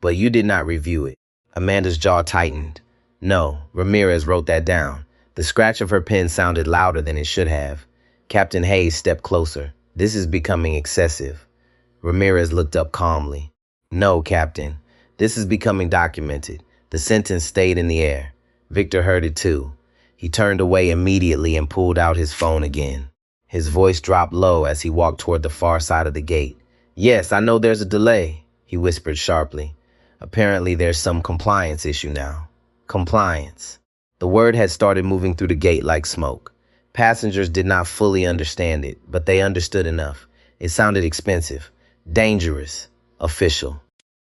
But you did not review it." Amanda's jaw tightened. "No, Ramirez wrote that down." The scratch of her pen sounded louder than it should have. Captain Hayes stepped closer. "This is becoming excessive." Ramirez looked up calmly. "No, Captain. This is becoming documented." The sentence stayed in the air. Victor heard it too. He turned away immediately and pulled out his phone again. His voice dropped low as he walked toward the far side of the gate. "Yes, I know there's a delay," he whispered sharply. "Apparently there's some compliance issue now." Compliance. The word had started moving through the gate like smoke. Passengers did not fully understand it, but they understood enough. It sounded expensive, dangerous, official.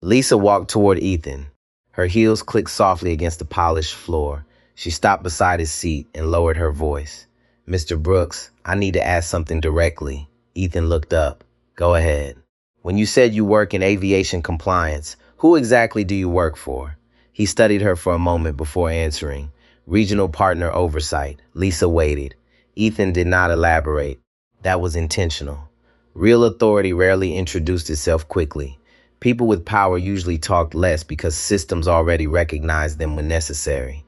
Lisa walked toward Ethan. Her heels clicked softly against the polished floor. She stopped beside his seat and lowered her voice. "Mr. Brooks, I need to ask something directly." Ethan looked up. "Go ahead." "When you said you work in aviation compliance, who exactly do you work for?" He studied her for a moment before answering. "Regional partner oversight." Lisa waited. Ethan did not elaborate. That was intentional. Real authority rarely introduced itself quickly. People with power usually talked less because systems already recognized them when necessary.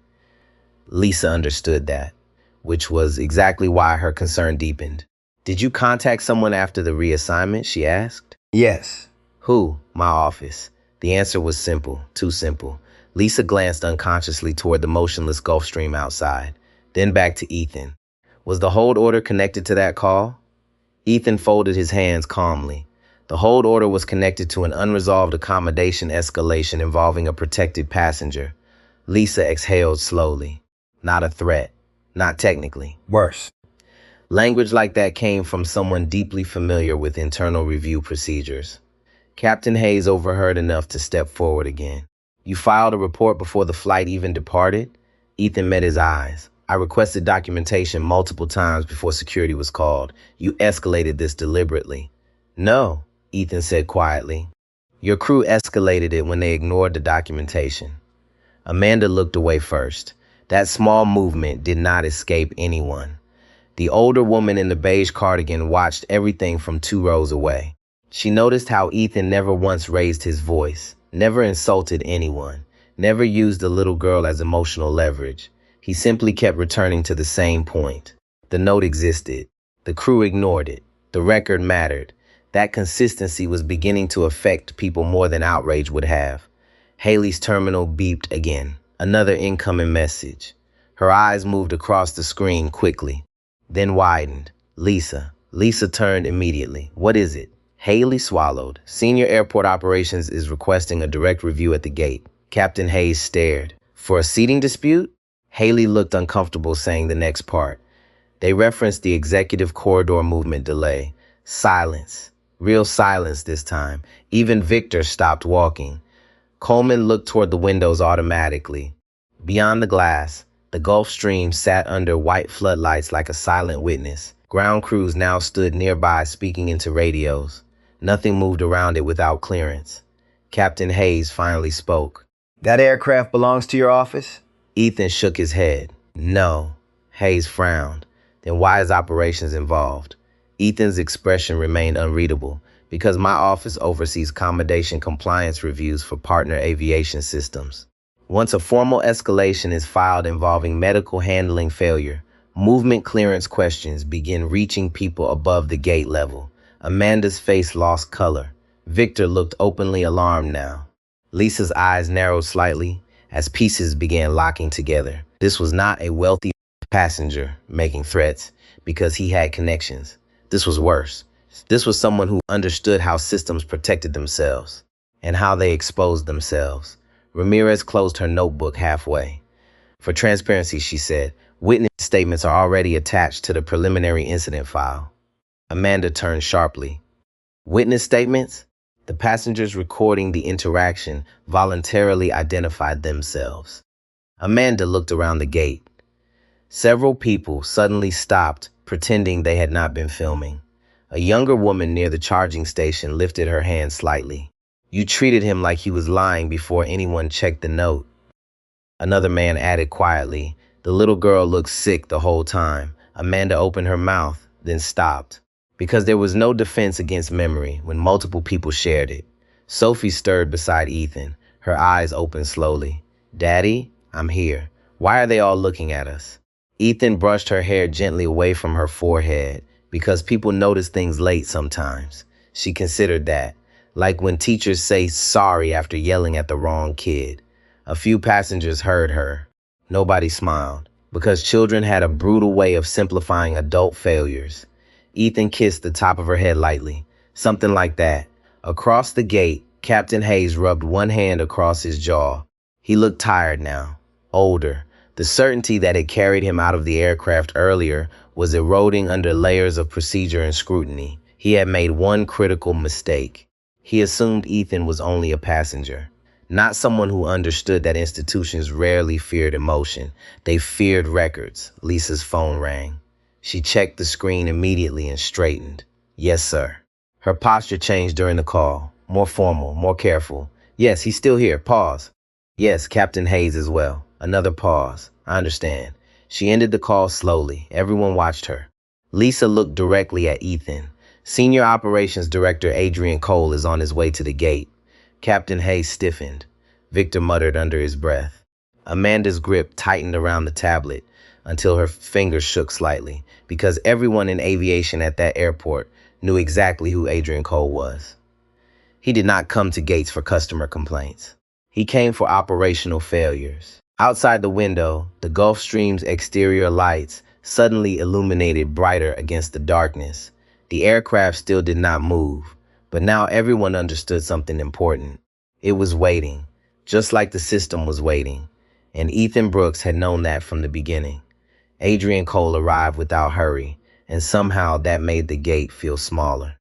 Lisa understood that, which was exactly why her concern deepened. "Did you contact someone after the reassignment?" she asked. Yes. "Who?" "My office." The answer was simple, too simple. Lisa glanced unconsciously toward the motionless Gulfstream outside, then back to Ethan. "Was the hold order connected to that call?" Ethan folded his hands calmly. The hold order was connected to an unresolved accommodation escalation involving a protected passenger. Lisa exhaled slowly. Not a threat. Not technically. Worse. Language like that came from someone deeply familiar with internal review procedures. Captain Hayes overheard enough to step forward again. "You filed a report before the flight even departed?" Ethan met his eyes. "I requested documentation multiple times before security was called. You escalated this deliberately." No, Ethan said quietly. Your crew escalated it when they ignored the documentation. Amanda looked away first. That small movement did not escape anyone. The older woman in the beige cardigan watched everything from 2 rows away. She noticed how Ethan never once raised his voice, never insulted anyone, never used the little girl as emotional leverage. He simply kept returning to the same point. The note existed. The crew ignored it. The record mattered. That consistency was beginning to affect people more than outrage would have. Haley's terminal beeped again. Another incoming message. Her eyes moved across the screen quickly, then widened. Lisa. Lisa turned immediately. What is it? Haley swallowed. Senior Airport Operations is requesting a direct review at the gate. Captain Hayes stared. For a seating dispute? Haley looked uncomfortable saying the next part. They referenced the executive corridor movement delay. Silence. Real silence this time. Even Victor stopped walking. Coleman looked toward the windows automatically. Beyond the glass, the Gulf Stream sat under white floodlights like a silent witness. Ground crews now stood nearby speaking into radios. Nothing moved around it without clearance. Captain Hayes finally spoke. That aircraft belongs to your office? Ethan shook his head. No. Hayes frowned. Then why is operations involved? Ethan's expression remained unreadable. Because my office oversees accommodation compliance reviews for partner aviation systems. Once a formal escalation is filed involving medical handling failure, movement clearance questions begin reaching people above the gate level. Amanda's face lost color. Victor looked openly alarmed now. Lisa's eyes narrowed slightly as pieces began locking together. This was not a wealthy passenger making threats because he had connections. This was worse. This was someone who understood how systems protected themselves and how they exposed themselves. Ramirez closed her notebook halfway. For transparency, she said, witness statements are already attached to the preliminary incident file. Amanda turned sharply. Witness statements? The passengers recording the interaction voluntarily identified themselves. Amanda looked around the gate. Several people suddenly stopped, pretending they had not been filming. A younger woman near the charging station lifted her hand slightly. You treated him like he was lying before anyone checked the note. Another man added quietly. The little girl looked sick the whole time. Amanda opened her mouth, then stopped. Because there was no defense against memory when multiple people shared it. Sophie stirred beside Ethan, her eyes opened slowly. Daddy, I'm here. Why are they all looking at us? Ethan brushed her hair gently away from her forehead. Because people notice things late sometimes. She considered that. Like when teachers say sorry after yelling at the wrong kid. A few passengers heard her. Nobody smiled. Because children had a brutal way of simplifying adult failures. Ethan kissed the top of her head lightly. Something like that. Across the gate, Captain Hayes rubbed one hand across his jaw. He looked tired now. Older. The certainty that had carried him out of the aircraft earlier was eroding under layers of procedure and scrutiny. He had made one critical mistake. He assumed Ethan was only a passenger, not someone who understood that institutions rarely feared emotion. They feared records. Lisa's phone rang. She checked the screen immediately and straightened. Yes, sir. Her posture changed during the call. More formal, more careful. Yes, he's still here. Pause. Yes, Captain Hayes as well. Another pause. I understand. She ended the call slowly. Everyone watched her. Lisa looked directly at Ethan. Senior Operations Director Adrian Cole is on his way to the gate. Captain Hayes stiffened. Victor muttered under his breath. Amanda's grip tightened around the tablet until her fingers shook slightly, because everyone in aviation at that airport knew exactly who Adrian Cole was. He did not come to gates for customer complaints. He came for operational failures. Outside the window, the Gulf Stream's exterior lights suddenly illuminated brighter against the darkness. The aircraft still did not move, but now everyone understood something important. It was waiting, just like the system was waiting, and Ethan Brooks had known that from the beginning. Adrian Cole arrived without hurry, and somehow that made the gate feel smaller.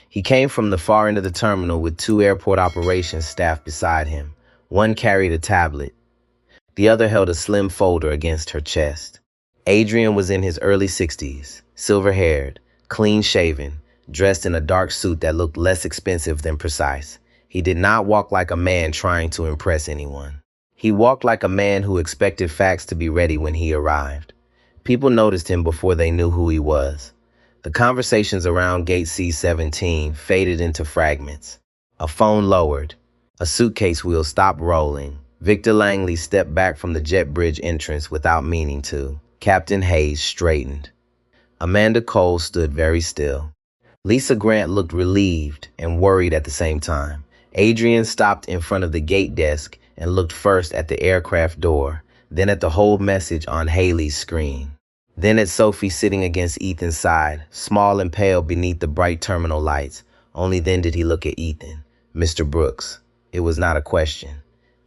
He came from the far end of the terminal with 2 airport operations staff beside him. One carried a tablet. The other held a slim folder against her chest. Adrian was in his early 60s, silver-haired, clean-shaven, dressed in a dark suit that looked less expensive than precise. He did not walk like a man trying to impress anyone. He walked like a man who expected facts to be ready when he arrived. People noticed him before they knew who he was. The conversations around Gate C-17 faded into fragments. A phone lowered. A suitcase wheel stopped rolling. Victor Langley stepped back from the jet bridge entrance without meaning to. Captain Hayes straightened. Amanda Cole stood very still. Lisa Grant looked relieved and worried at the same time. Adrian stopped in front of the gate desk and looked first at the aircraft door, then at the whole message on Haley's screen. Then at Sophie sitting against Ethan's side, small and pale beneath the bright terminal lights. Only then did he look at Ethan. Mr. Brooks. It was not a question.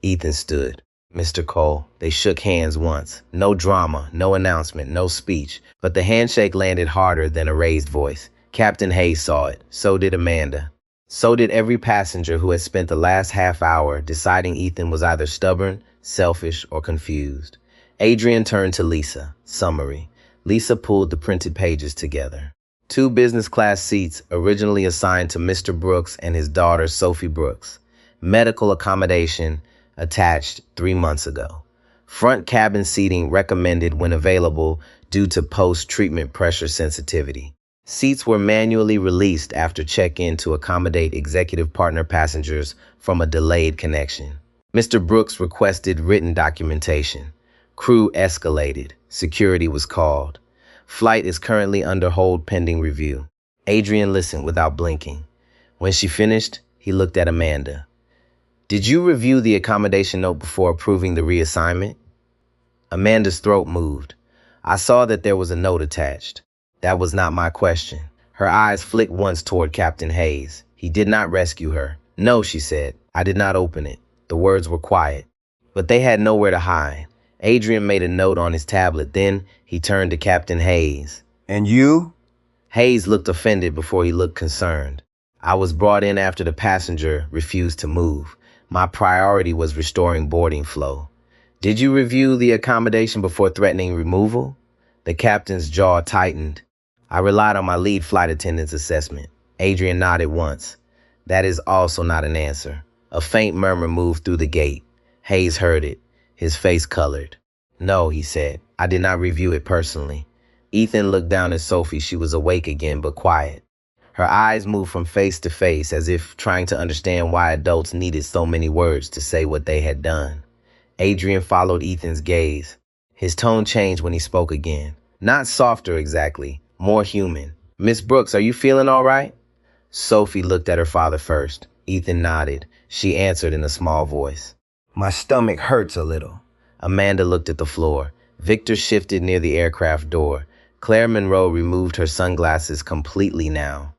Ethan stood. Mr. Cole. They shook hands once. No drama, no announcement, no speech, but the handshake landed harder than a raised voice. Captain Hayes saw it. So did Amanda. So did every passenger who had spent the last half hour deciding Ethan was either stubborn, selfish, or confused. Adrian turned to Lisa. Summary. Lisa pulled the printed pages together. 2 business class seats originally assigned to Mr. Brooks and his daughter Sophie Brooks. Medical accommodation attached 3 months ago. Front cabin seating recommended when available due to post-treatment pressure sensitivity. Seats were manually released after check-in to accommodate executive partner passengers from a delayed connection. Mr. Brooks requested written documentation. Crew escalated. Security was called. Flight is currently under hold pending review. Adrian listened without blinking. When she finished, he looked at Amanda. Did you review the accommodation note before approving the reassignment? Amanda's throat moved. I saw that there was a note attached. That was not my question. Her eyes flicked once toward Captain Hayes. He did not rescue her. No, she said. I did not open it. The words were quiet. But they had nowhere to hide. Adrian made a note on his tablet. Then he turned to Captain Hayes. And you? Hayes looked offended before he looked concerned. I was brought in after the passenger refused to move. My priority was restoring boarding flow. Did you review the accommodation before threatening removal? The captain's jaw tightened. I relied on my lead flight attendant's assessment. Adrian nodded once. That is also not an answer. A faint murmur moved through the gate. Hayes heard it. His face colored. No, he said. I did not review it personally. Ethan looked down at Sophie. She was awake again, but quiet. Her eyes moved from face to face as if trying to understand why adults needed so many words to say what they had done. Adrian followed Ethan's gaze. His tone changed when he spoke again. Not softer exactly, more human. Miss Brooks, are you feeling all right? Sophie looked at her father first. Ethan nodded. She answered in a small voice. My stomach hurts a little. Amanda looked at the floor. Victor shifted near the aircraft door. Claire Monroe removed her sunglasses completely now.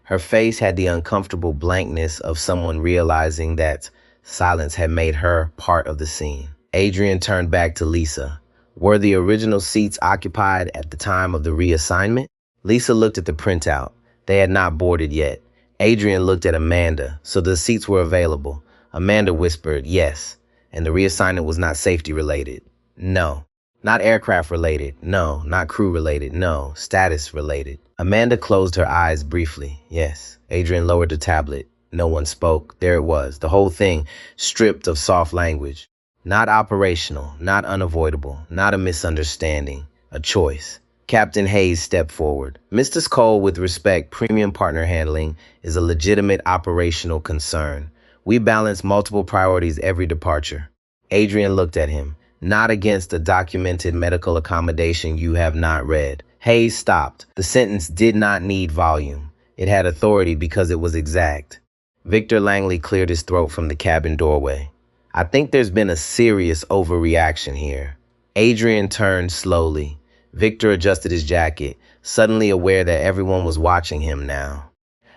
Her face had the uncomfortable blankness of someone realizing that silence had made her part of the scene. Adrian turned back to Lisa. Were the original seats occupied at the time of the reassignment? Lisa looked at the printout. They had not boarded yet. Adrian looked at Amanda, so the seats were available. Amanda whispered, yes, and the reassignment was not safety related. No. Not aircraft related. No. Not crew related. No. Status related. Amanda closed her eyes briefly. Yes. Adrian lowered the tablet. No one spoke. There it was. The whole thing, stripped of soft language. Not operational. Not unavoidable. Not a misunderstanding. A choice. Captain Hayes stepped forward. Mr. Cole, with respect, premium partner handling is a legitimate operational concern. We balance multiple priorities every departure. Adrian looked at him. Not against a documented medical accommodation you have not read. Hayes stopped. The sentence did not need volume. It had authority because it was exact. Victor Langley cleared his throat from the cabin doorway. I think there's been a serious overreaction here. Adrian turned slowly. Victor adjusted his jacket, suddenly aware that everyone was watching him now.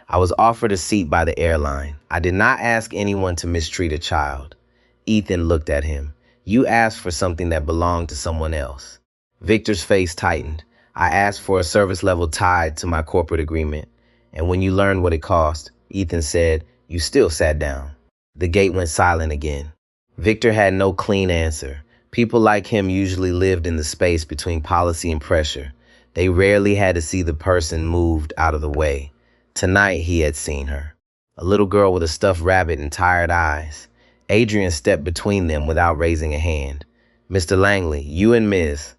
I was offered a seat by the airline. I did not ask anyone to mistreat a child. Ethan looked at him. You asked for something that belonged to someone else. Victor's face tightened. I asked for a service level tied to my corporate agreement. And when you learned what it cost, Ethan said, you still sat down. The gate went silent again. Victor had no clean answer. People like him usually lived in the space between policy and pressure. They rarely had to see the person moved out of the way. Tonight he had seen her. A little girl with a stuffed rabbit and tired eyes. Adrian stepped between them without raising a hand. Mr. Langley, you and Ms.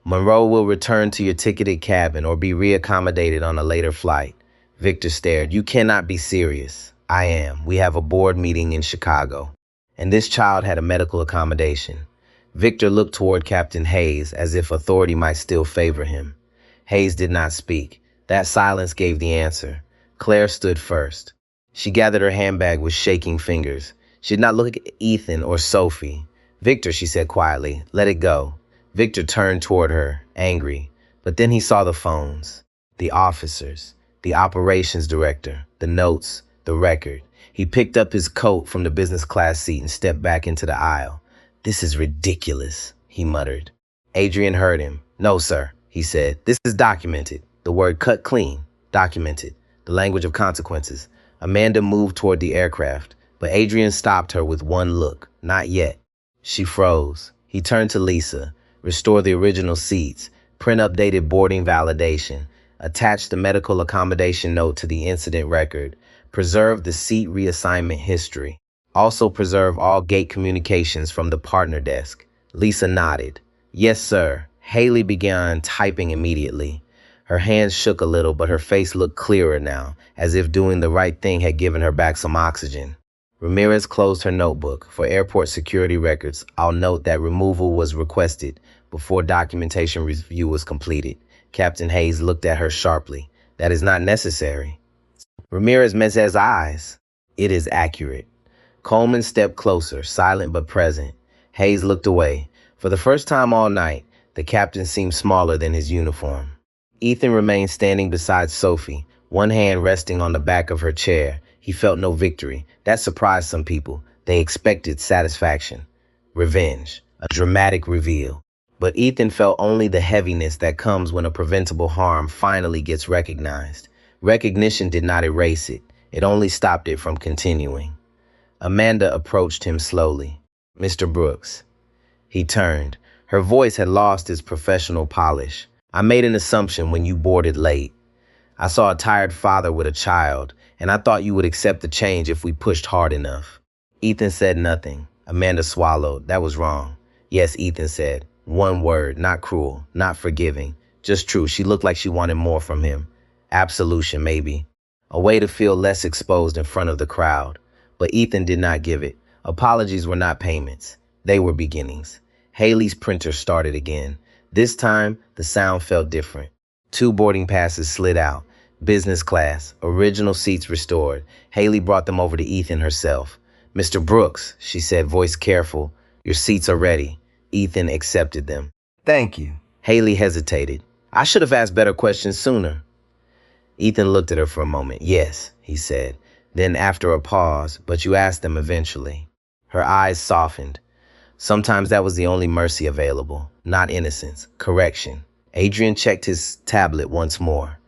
Monroe will return to your ticketed cabin or be reaccommodated on a later flight. Victor stared. You cannot be serious. I am. We have a board meeting in Chicago. And this child had a medical accommodation. Victor looked toward Captain Hayes as if authority might still favor him. Hayes did not speak. That silence gave the answer. Claire stood first. She gathered her handbag with shaking fingers. She did not look at Ethan or Sophie. Victor, she said quietly, let it go. Victor turned toward her, angry. But then he saw the phones, the officers, the operations director, the notes, the record. He picked up his coat from the business class seat and stepped back into the aisle. This is ridiculous, he muttered. Adrian heard him. No, sir, he said. This is documented. The word cut clean. Documented. The language of consequences. Amanda moved toward the aircraft, but Adrian stopped her with one look. Not yet. She froze. He turned to Lisa. Restore the original seats. Print updated boarding validation. Attach the medical accommodation note to the incident record. Preserve the seat reassignment history. Also preserve all gate communications from the partner desk. Lisa nodded. Yes, sir. Haley began typing immediately. Her hands shook a little, but her face looked clearer now, as if doing the right thing had given her back some oxygen. Ramirez closed her notebook. For airport security records, I'll note that removal was requested before documentation review was completed. Captain Hayes looked at her sharply. That is not necessary. Ramirez met his eyes. It is accurate. Coleman stepped closer, silent but present. Hayes looked away. For the first time all night, the captain seemed smaller than his uniform. Ethan remained standing beside Sophie, one hand resting on the back of her chair. He felt no victory. That surprised some people. They expected satisfaction, revenge, a dramatic reveal. But Ethan felt only the heaviness that comes when a preventable harm finally gets recognized. Recognition did not erase it. It only stopped it from continuing. Amanda approached him slowly. Mr. Brooks. He turned. Her voice had lost its professional polish. I made an assumption when you boarded late. I saw a tired father with a child, and I thought you would accept the change if we pushed hard enough. Ethan said nothing. Amanda swallowed. That was wrong. Yes, Ethan said. One word, not cruel, not forgiving. Just true. She looked like she wanted more from him. Absolution, maybe. A way to feel less exposed in front of the crowd. But Ethan did not give it. Apologies were not payments. They were beginnings. Haley's printer started again. This time, the sound felt different. 2 boarding passes slid out. Business class, original seats restored. Haley brought them over to Ethan herself. Mr. Brooks, she said, voice careful, your seats are ready. Ethan accepted them. Thank you. Haley hesitated. I should have asked better questions sooner. Ethan looked at her for a moment. Yes, he said. Then after a pause, but you asked them eventually. Her eyes softened. Sometimes that was the only mercy available. Not innocence, correction. Adrian checked his tablet once more.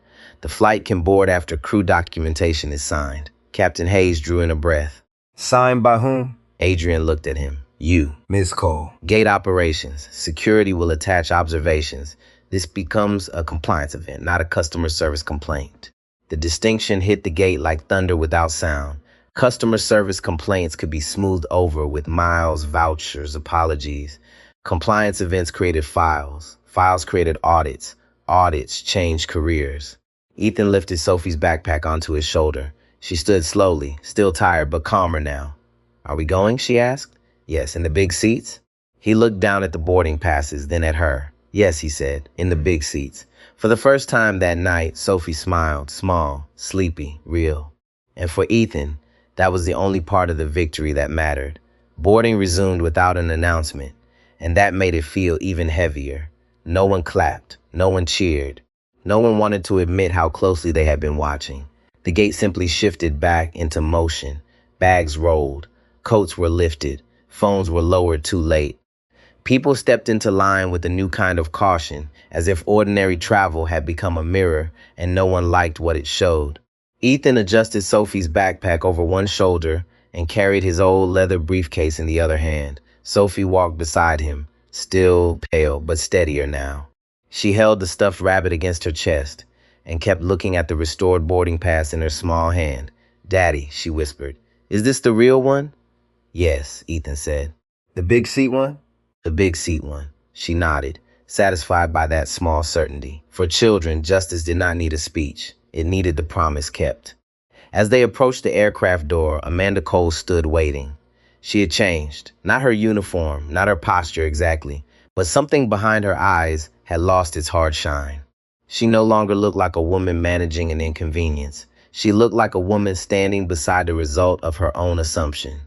The flight can board after crew documentation is signed. Captain Hayes drew in a breath. Signed by whom? Adrian looked at him. You. Ms. Cole. Gate operations. Security will attach observations. This becomes a compliance event, not a customer service complaint. The distinction hit the gate like thunder without sound. Customer service complaints could be smoothed over with miles, vouchers, apologies. Compliance events created files. Files created audits. Audits changed careers. Ethan lifted Sophie's backpack onto his shoulder. She stood slowly, still tired but calmer now. Are we going? She asked. Yes, in the big seats? He looked down at the boarding passes, then at her. Yes, he said, in the big seats. For the first time that night, Sophie smiled, small, sleepy, real. And for Ethan, that was the only part of the victory that mattered. Boarding resumed without an announcement, and that made it feel even heavier. No one clapped, no one cheered. No one wanted to admit how closely they had been watching. The gate simply shifted back into motion. Bags rolled, coats were lifted, phones were lowered too late. People stepped into line with a new kind of caution, as if ordinary travel had become a mirror and no one liked what it showed. Ethan adjusted Sophie's backpack over one shoulder and carried his old leather briefcase in the other hand. Sophie walked beside him, still pale but steadier now. She held the stuffed rabbit against her chest, and kept looking at the restored boarding pass in her small hand. "Daddy," she whispered, "is this the real one?" "Yes," Ethan said. The big seat one? "The big seat one." She nodded, satisfied by that small certainty. For children, justice did not need a speech. It needed the promise kept. As they approached the aircraft door, Amanda Cole stood waiting. She had changed. Not her uniform, not her posture exactly, but something behind her eyes had lost its hard shine. She no longer looked like a woman managing an inconvenience. She looked like a woman standing beside the result of her own assumption.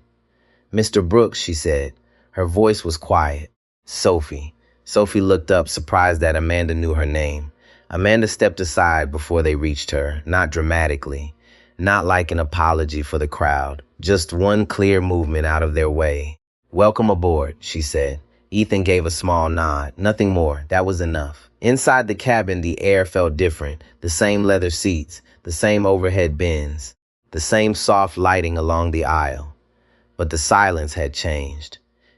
"Mr. Brooks," she said. Her voice was quiet. "Sophie." Sophie looked up, surprised that Amanda knew her name. Amanda stepped aside before they reached her, not dramatically, not like an apology for the crowd, just one clear movement out of their way. "Welcome aboard," she said. Ethan gave a small nod. Nothing more. That was enough. Inside the cabin, the air felt different. The same leather seats, the same overhead bins, the same soft lighting along the aisle. But the silence had changed.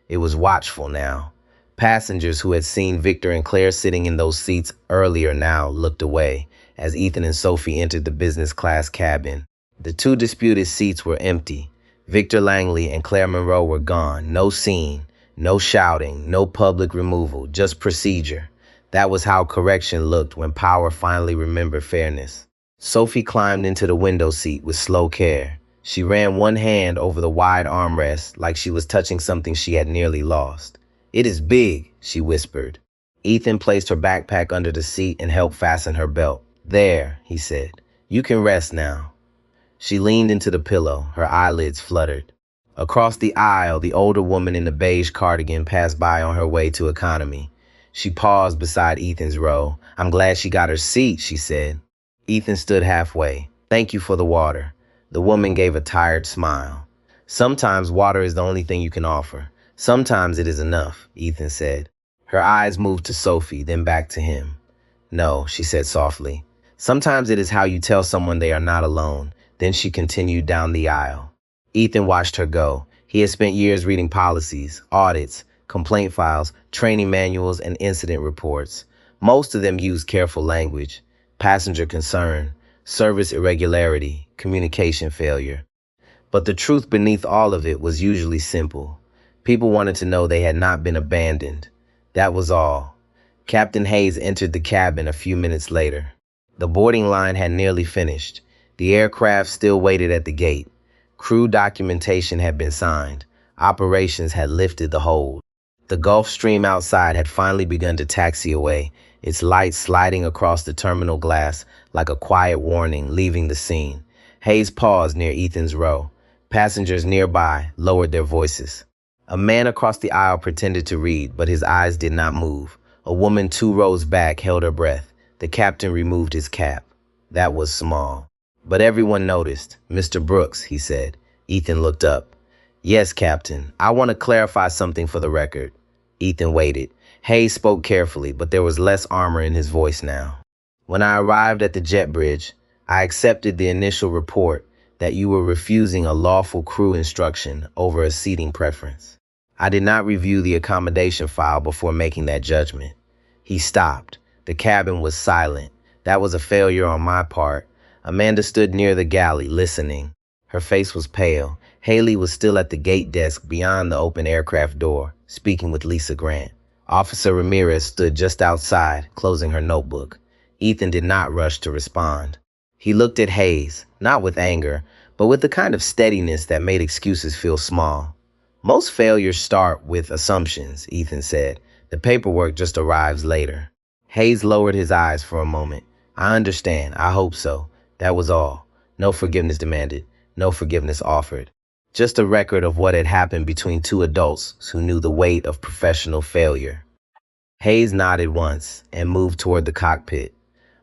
It was watchful now. Passengers who had seen Victor and Claire sitting in those seats earlier now looked away as Ethan and Sophie entered the business class cabin. The two disputed seats were empty. Victor Langley and Claire Monroe were gone. No scene, no shouting, no public removal, just procedure. That was how correction looked when power finally remembered fairness. Sophie climbed into the window seat with slow care. She ran one hand over the wide armrest like she was touching something she had nearly lost. "It is big," she whispered. Ethan placed her backpack under the seat and helped fasten her belt. "There," he said. "You can rest now." She leaned into the pillow, her eyelids fluttered. Across the aisle, the older woman in the beige cardigan passed by on her way to economy. She paused beside Ethan's row. "I'm glad she got her seat," she said. Ethan stood halfway. "Thank you for the water." The woman gave a tired smile. "Sometimes water is the only thing you can offer. Sometimes it is enough," Ethan said. Her eyes moved to Sophie, then back to him. "No," she said softly. "Sometimes it is how you tell someone they are not alone." Then she continued down the aisle. Ethan watched her go. He had spent years reading policies, audits, complaint files, training manuals, and incident reports. Most of them used careful language: passenger concern, service irregularity, communication failure. But the truth beneath all of it was usually simple. People wanted to know they had not been abandoned. That was all. Captain Hayes entered the cabin a few minutes later. The boarding line had nearly finished. The aircraft still waited at the gate. Crew documentation had been signed. Operations had lifted the hold. The Gulf Stream outside had finally begun to taxi away, its lights sliding across the terminal glass like a quiet warning leaving the scene. Hayes paused near Ethan's row. Passengers nearby lowered their voices. A man across the aisle pretended to read, but his eyes did not move. A woman 2 rows back held her breath. The captain removed his cap. That was small. But everyone noticed. "Mr. Brooks," he said. Ethan looked up. "Yes, Captain. I want to clarify something for the record." Ethan waited. Hayes spoke carefully, but there was less armor in his voice now. "When I arrived at the jet bridge, I accepted the initial report that you were refusing a lawful crew instruction over a seating preference. I did not review the accommodation file before making that judgment." He stopped. The cabin was silent. That was a failure on my part. Amanda stood near the galley, listening. Her face was pale. Haley was still at the gate desk beyond the open aircraft door, speaking with Lisa Grant. Officer Ramirez stood just outside, closing her notebook. Ethan did not rush to respond. He looked at Hayes, not with anger, but with the kind of steadiness that made excuses feel small. "Most failures start with assumptions," Ethan said. "The paperwork just arrives later." Hayes lowered his eyes for a moment. "I understand. I hope so." That was all. No forgiveness demanded. No forgiveness offered. Just a record of what had happened between two adults who knew the weight of professional failure. Hayes nodded once and moved toward the cockpit.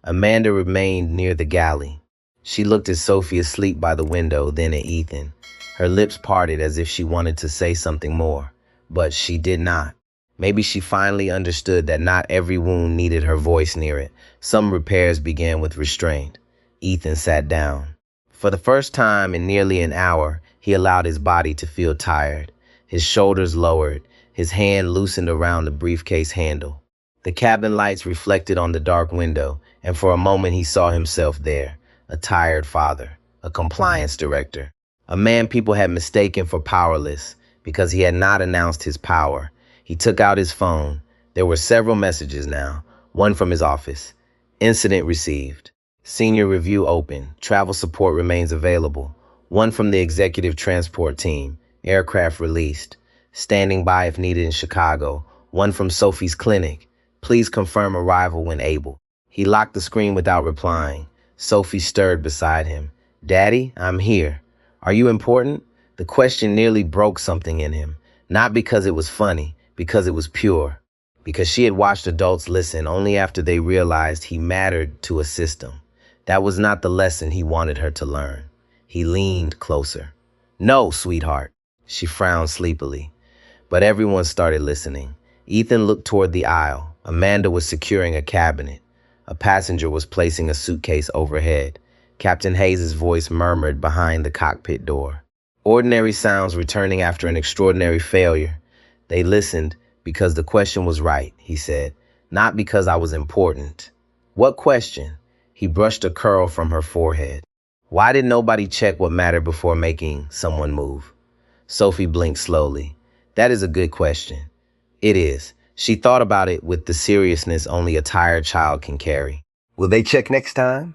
Amanda remained near the galley. She looked at Sophie asleep by the window, then at Ethan. Her lips parted as if she wanted to say something more, but she did not. Maybe she finally understood that not every wound needed her voice near it. Some repairs began with restraint. Ethan sat down. For the first time in nearly an hour, he allowed his body to feel tired. His shoulders lowered, his hand loosened around the briefcase handle. The cabin lights reflected on the dark window, and for a moment he saw himself there, a tired father, a compliance director, a man people had mistaken for powerless because he had not announced his power. He took out his phone. There were several messages now, one from his office. Incident received. Senior review open. Travel support remains available. One from the executive transport team. Aircraft released. Standing by if needed in Chicago. One from Sophie's clinic. Please confirm arrival when able. He locked the screen without replying. Sophie stirred beside him. Daddy, I'm here. Are you important? The question nearly broke something in him. Not because it was funny, because it was pure. Because she had watched adults listen only after they realized he mattered to a system. That was not the lesson he wanted her to learn. He leaned closer. No, sweetheart. She frowned sleepily. But everyone started listening. Ethan looked toward the aisle. Amanda was securing a cabinet. A passenger was placing a suitcase overhead. Captain Hayes' voice murmured behind the cockpit door. Ordinary sounds returning after an extraordinary failure. They listened because the question was right, he said, not because I was important. What question? He brushed a curl from her forehead. Why did nobody check what mattered before making someone move? Sophie blinked slowly. That is a good question. It is. She thought about it with the seriousness only a tired child can carry. Will they check next time?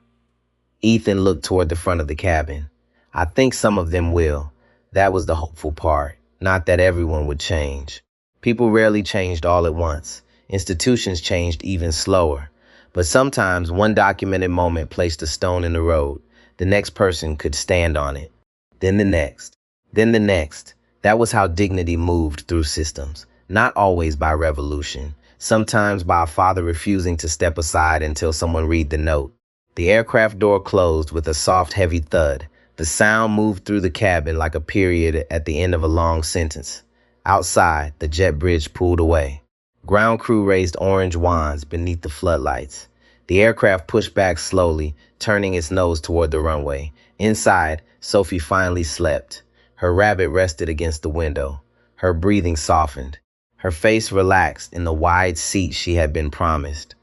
Ethan looked toward the front of the cabin. I think some of them will. That was the hopeful part, not that everyone would change. People rarely changed all at once. Institutions changed even slower. But sometimes one documented moment placed a stone in the road. The next person could stand on it. Then the next. Then the next. That was how dignity moved through systems. Not always by revolution. Sometimes by a father refusing to step aside until someone read the note. The aircraft door closed with a soft, heavy thud. The sound moved through the cabin like a period at the end of a long sentence. Outside, the jet bridge pulled away. Ground crew raised orange wands beneath the floodlights. The aircraft pushed back slowly, turning its nose toward the runway. Inside, Sophie finally slept. Her rabbit rested against the window. Her breathing softened. Her face relaxed in the wide seat she had been promised.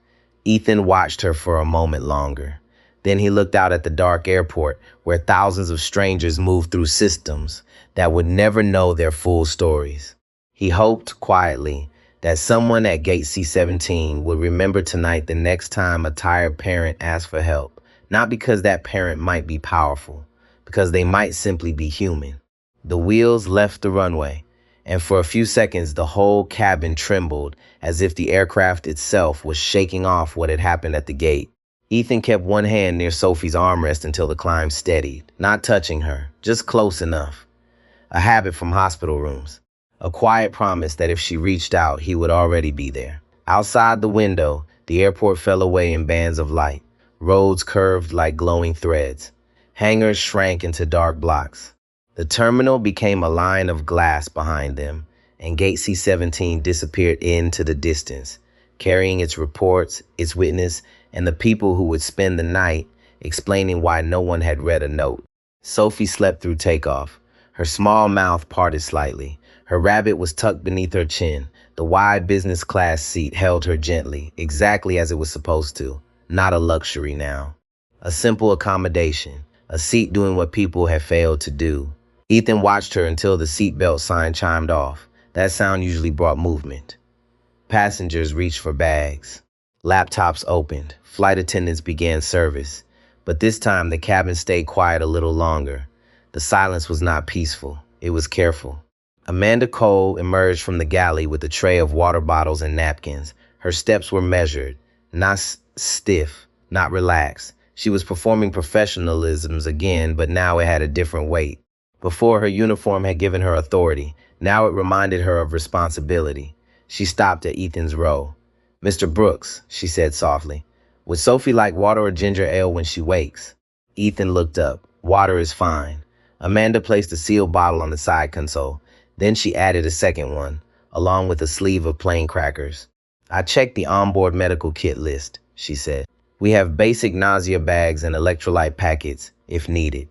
Ethan watched her for a moment longer. Then he looked out at the dark airport where thousands of strangers moved through systems that would never know their full stories. He hoped quietly that someone at Gate C-17 would remember tonight the next time a tired parent asked for help, not because that parent might be powerful, because they might simply be human. The wheels left the runway, and for a few seconds the whole cabin trembled as if the aircraft itself was shaking off what had happened at the gate. Ethan kept one hand near Sophie's armrest until the climb steadied, not touching her, just close enough. A habit from hospital rooms. A quiet promise that if she reached out, he would already be there. Outside the window, the airport fell away in bands of light. Roads curved like glowing threads. Hangars shrank into dark blocks. The terminal became a line of glass behind them, and Gate C-17 disappeared into the distance, carrying its reports, its witness, and the people who would spend the night explaining why no one had read a note. Sophie slept through takeoff. Her small mouth parted slightly. Her rabbit was tucked beneath her chin. The wide business class seat held her gently, exactly as it was supposed to. Not a luxury now. A simple accommodation. A seat doing what people had failed to do. Ethan watched her until the seatbelt sign chimed off. That sound usually brought movement. Passengers reached for bags. Laptops opened. Flight attendants began service. But this time the cabin stayed quiet a little longer. The silence was not peaceful. It was careful. Amanda Cole emerged from the galley with a tray of water bottles and napkins. Her steps were measured, not stiff, not relaxed. She was performing professionalisms again, but now it had a different weight. Before, her uniform had given her authority. Now it reminded her of responsibility. She stopped at Ethan's row. Mr. Brooks, she said softly, would Sophie like water or ginger ale when she wakes? Ethan looked up. Water is fine. Amanda placed a sealed bottle on the side console. Then she added a second one, along with a sleeve of plain crackers. I checked the onboard medical kit list, she said. We have basic nausea bags and electrolyte packets, if needed.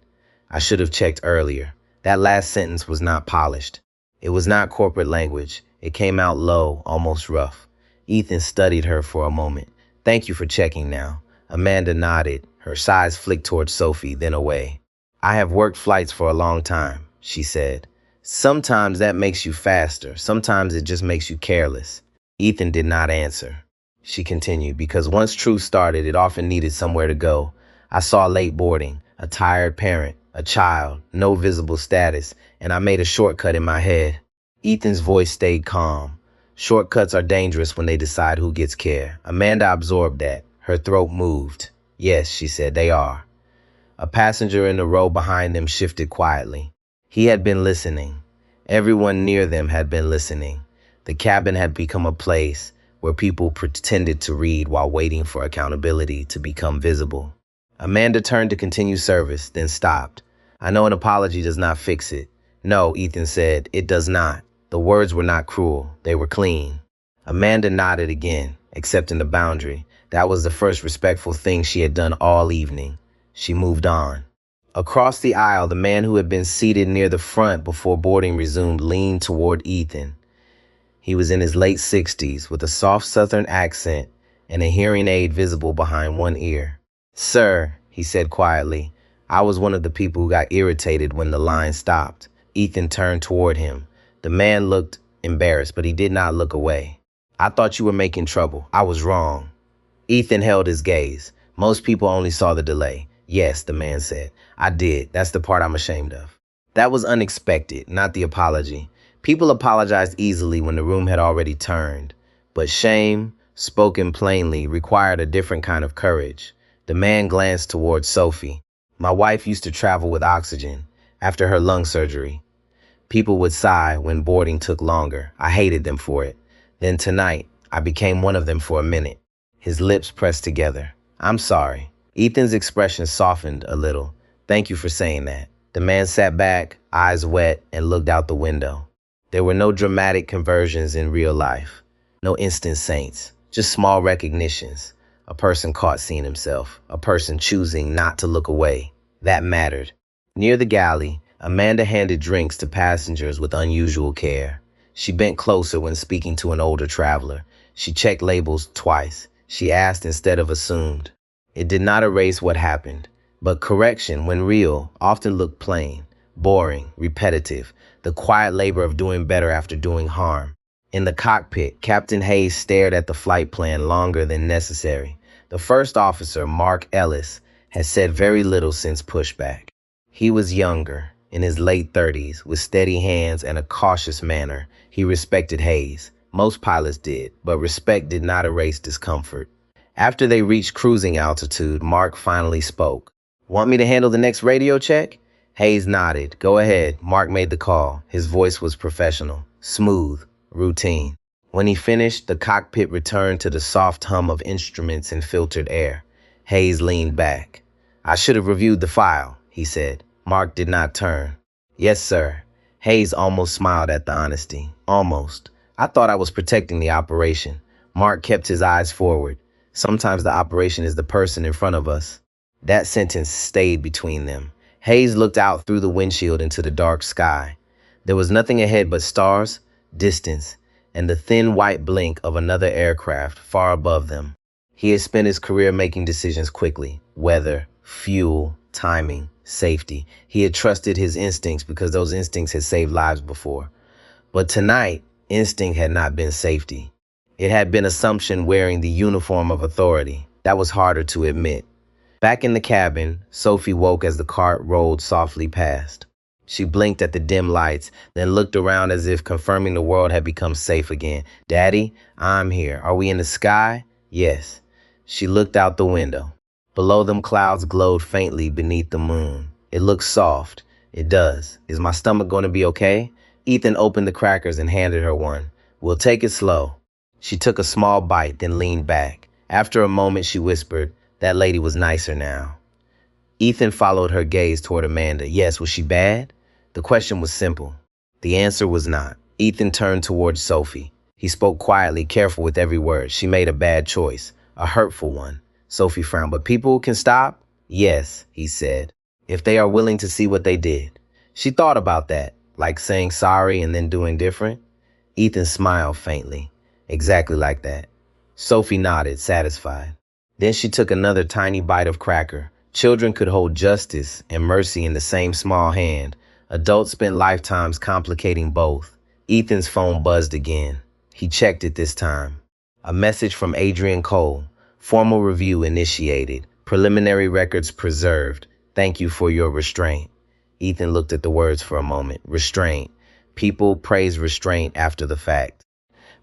I should have checked earlier. That last sentence was not polished. It was not corporate language. It came out low, almost rough. Ethan studied her for a moment. Thank you for checking now. Amanda nodded. Her eyes flicked towards Sophie, then away. I have worked flights for a long time, she said. Sometimes that makes you faster. Sometimes it just makes you careless. Ethan did not answer. She continued, because once truth started, it often needed somewhere to go. I saw late boarding, a tired parent, a child, no visible status, and I made a shortcut in my head. Ethan's voice stayed calm. Shortcuts are dangerous when they decide who gets care. Amanda absorbed that. Her throat moved. Yes, she said, they are. A passenger in the row behind them shifted quietly. He had been listening. Everyone near them had been listening. The cabin had become a place where people pretended to read while waiting for accountability to become visible. Amanda turned to continue service, then stopped. I know an apology does not fix it. No, Ethan said, it does not. The words were not cruel. They were clean. Amanda nodded again, accepting the boundary. That was the first respectful thing she had done all evening. She moved on. Across the aisle, the man who had been seated near the front before boarding resumed leaned toward Ethan. He was in his late 60s, with a soft Southern accent and a hearing aid visible behind one ear. Sir, he said quietly, I was one of the people who got irritated when the line stopped. Ethan turned toward him. The man looked embarrassed, but he did not look away. I thought you were making trouble. I was wrong. Ethan held his gaze. Most people only saw the delay. Yes, the man said. I did. That's the part I'm ashamed of. That was unexpected, not the apology. People apologized easily when the room had already turned. But shame, spoken plainly, required a different kind of courage. The man glanced towards Sophie. My wife used to travel with oxygen after her lung surgery. People would sigh when boarding took longer. I hated them for it. Then tonight, I became one of them for a minute. His lips pressed together. I'm sorry. Ethan's expression softened a little. Thank you for saying that. The man sat back, eyes wet, and looked out the window. There were no dramatic conversions in real life. No instant saints. Just small recognitions. A person caught seeing himself. A person choosing not to look away. That mattered. Near the galley, Amanda handed drinks to passengers with unusual care. She bent closer when speaking to an older traveler. She checked labels twice. She asked instead of assumed. It did not erase what happened, but correction, when real, often looked plain, boring, repetitive, the quiet labor of doing better after doing harm. In the cockpit, Captain Hayes stared at the flight plan longer than necessary. The first officer, Mark Ellis, had said very little since pushback. He was younger, in his late 30s, with steady hands and a cautious manner. He respected Hayes. Most pilots did, but respect did not erase discomfort. After they reached cruising altitude, Mark finally spoke. Want me to handle the next radio check? Hayes nodded. Go ahead. Mark made the call. His voice was professional, smooth, routine. When he finished, the cockpit returned to the soft hum of instruments and filtered air. Hayes leaned back. I should have reviewed the file, he said. Mark did not turn. Yes, sir. Hayes almost smiled at the honesty. Almost. I thought I was protecting the operation. Mark kept his eyes forward. Sometimes the operation is the person in front of us. That sentence stayed between them. Hayes looked out through the windshield into the dark sky. There was nothing ahead but stars, distance, and the thin white blink of another aircraft far above them. He had spent his career making decisions quickly. Weather, fuel, timing, safety. He had trusted his instincts because those instincts had saved lives before. But tonight, instinct had not been safety. It had been assumption wearing the uniform of authority. That was harder to admit. Back in the cabin, Sophie woke as the cart rolled softly past. She blinked at the dim lights, then looked around as if confirming the world had become safe again. Daddy, I'm here. Are we in the sky? Yes. She looked out the window. Below them, clouds glowed faintly beneath the moon. It looked soft. It does. Is my stomach going to be okay? Ethan opened the crackers and handed her one. We'll take it slow. She took a small bite, then leaned back. After a moment, she whispered, that lady was nicer now. Ethan followed her gaze toward Amanda. Yes, was she bad? The question was simple. The answer was not. Ethan turned towards Sophie. He spoke quietly, careful with every word. She made a bad choice, a hurtful one. Sophie frowned. But people can stop? Yes, he said, if they are willing to see what they did. She thought about that, like saying sorry and then doing different. Ethan smiled faintly. Exactly like that. Sophie nodded, satisfied. Then she took another tiny bite of cracker. Children could hold justice and mercy in the same small hand. Adults spent lifetimes complicating both. Ethan's phone buzzed again. He checked it this time. A message from Adrian Cole. Formal review initiated. Preliminary records preserved. Thank you for your restraint. Ethan looked at the words for a moment. Restraint. People praise restraint after the fact.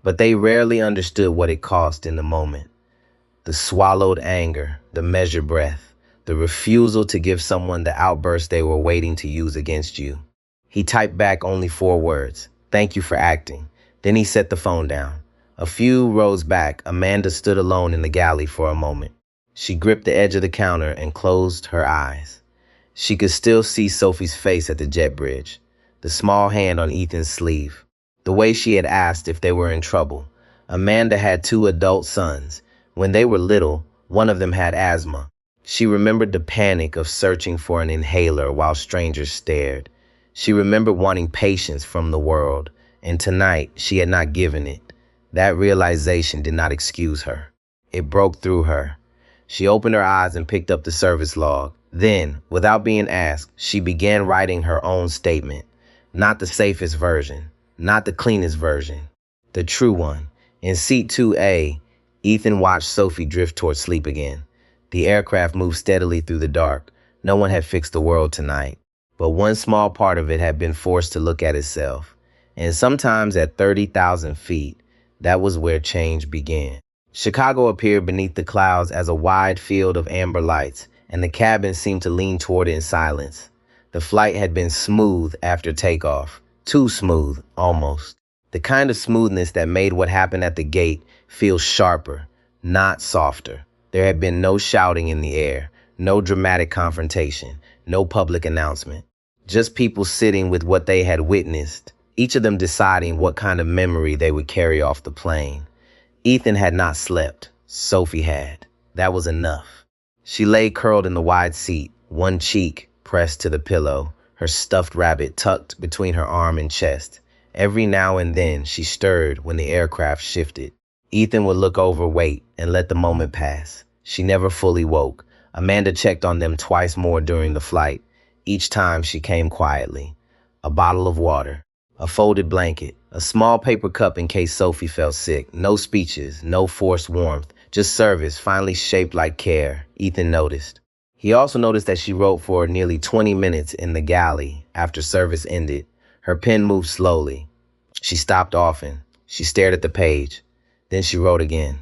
But they rarely understood what it cost in the moment. The swallowed anger, the measured breath, the refusal to give someone the outburst they were waiting to use against you. He typed back only 4 words. Thank you for acting. Then he set the phone down. A few rows back, Amanda stood alone in the galley for a moment. She gripped the edge of the counter and closed her eyes. She could still see Sophie's face at the jet bridge, the small hand on Ethan's sleeve, the way she had asked if they were in trouble. Amanda had 2 adult sons. When they were little, one of them had asthma. She remembered the panic of searching for an inhaler while strangers stared. She remembered wanting patience from the world, and tonight she had not given it. That realization did not excuse her. It broke through her. She opened her eyes and picked up the service log. Then, without being asked, she began writing her own statement. Not the safest version, not the cleanest version, the true one. In seat 2A, Ethan watched Sophie drift toward sleep again. The aircraft moved steadily through the dark. No one had fixed the world tonight, but one small part of it had been forced to look at itself. And sometimes at 30,000 feet, that was where change began. Chicago appeared beneath the clouds as a wide field of amber lights, and the cabin seemed to lean toward it in silence. The flight had been smooth after takeoff. Too smooth, almost. The kind of smoothness that made what happened at the gate feel sharper, not softer. There had been no shouting in the air, no dramatic confrontation, no public announcement. Just people sitting with what they had witnessed, each of them deciding what kind of memory they would carry off the plane. Ethan had not slept. Sophie had. That was enough. She lay curled in the wide seat, one cheek pressed to the pillow, her stuffed rabbit tucked between her arm and chest. Every now and then, she stirred when the aircraft shifted. Ethan would look over, wait, and let the moment pass. She never fully woke. Amanda checked on them twice more during the flight. Each time, she came quietly. A bottle of water, a folded blanket, a small paper cup in case Sophie felt sick. No speeches, no forced warmth, just service, finally shaped like care, Ethan noticed. He also noticed that she wrote for nearly 20 minutes in the galley after service ended. Her pen moved slowly. She stopped often. She stared at the page. Then she wrote again.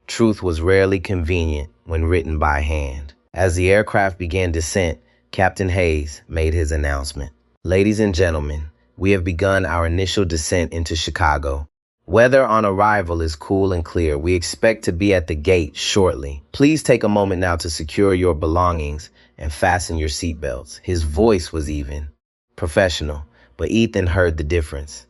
Truth was rarely convenient when written by hand. As the aircraft began descent, Captain Hayes made his announcement. Ladies and gentlemen, we have begun our initial descent into Chicago. Weather on arrival is cool and clear. We expect to be at the gate shortly. Please take a moment now to secure your belongings and fasten your seatbelts. His voice was even professional, but Ethan heard the difference.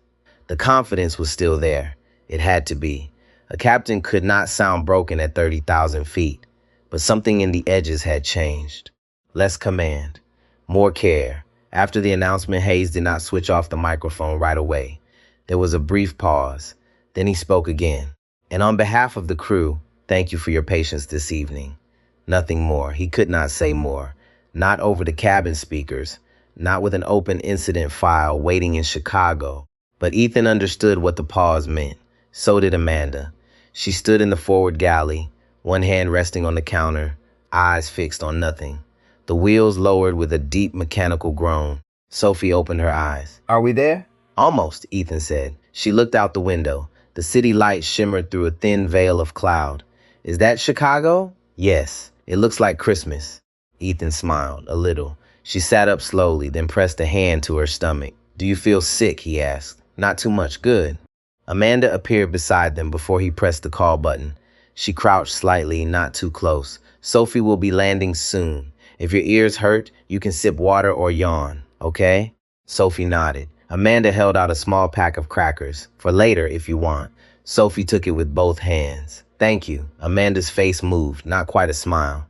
The confidence was still there. It had to be. A captain could not sound broken at 30,000 feet, but something in the edges had changed. Less command, more care. After the announcement, Hayes did not switch off the microphone right away. There was a brief pause. Then he spoke again. And on behalf of the crew, thank you for your patience this evening. Nothing more. He could not say more. Not over the cabin speakers. Not with an open incident file waiting in Chicago. But Ethan understood what the pause meant. So did Amanda. She stood in the forward galley, one hand resting on the counter, eyes fixed on nothing. The wheels lowered with a deep mechanical groan. Sophie opened her eyes. Are we there? Almost, Ethan said. She looked out the window. The city lights shimmered through a thin veil of cloud. Is that Chicago? Yes. It looks like Christmas. Ethan smiled, a little. She sat up slowly, then pressed a hand to her stomach. Do you feel sick? He asked. Not too much. Good. Amanda appeared beside them before he pressed the call button. She crouched slightly, not too close. Sophie will be landing soon. If your ears hurt, you can sip water or yawn, okay? Sophie nodded. Amanda held out a small pack of crackers. For later, if you want. Sophie took it with both hands. Thank you. Amanda's face moved, not quite a smile.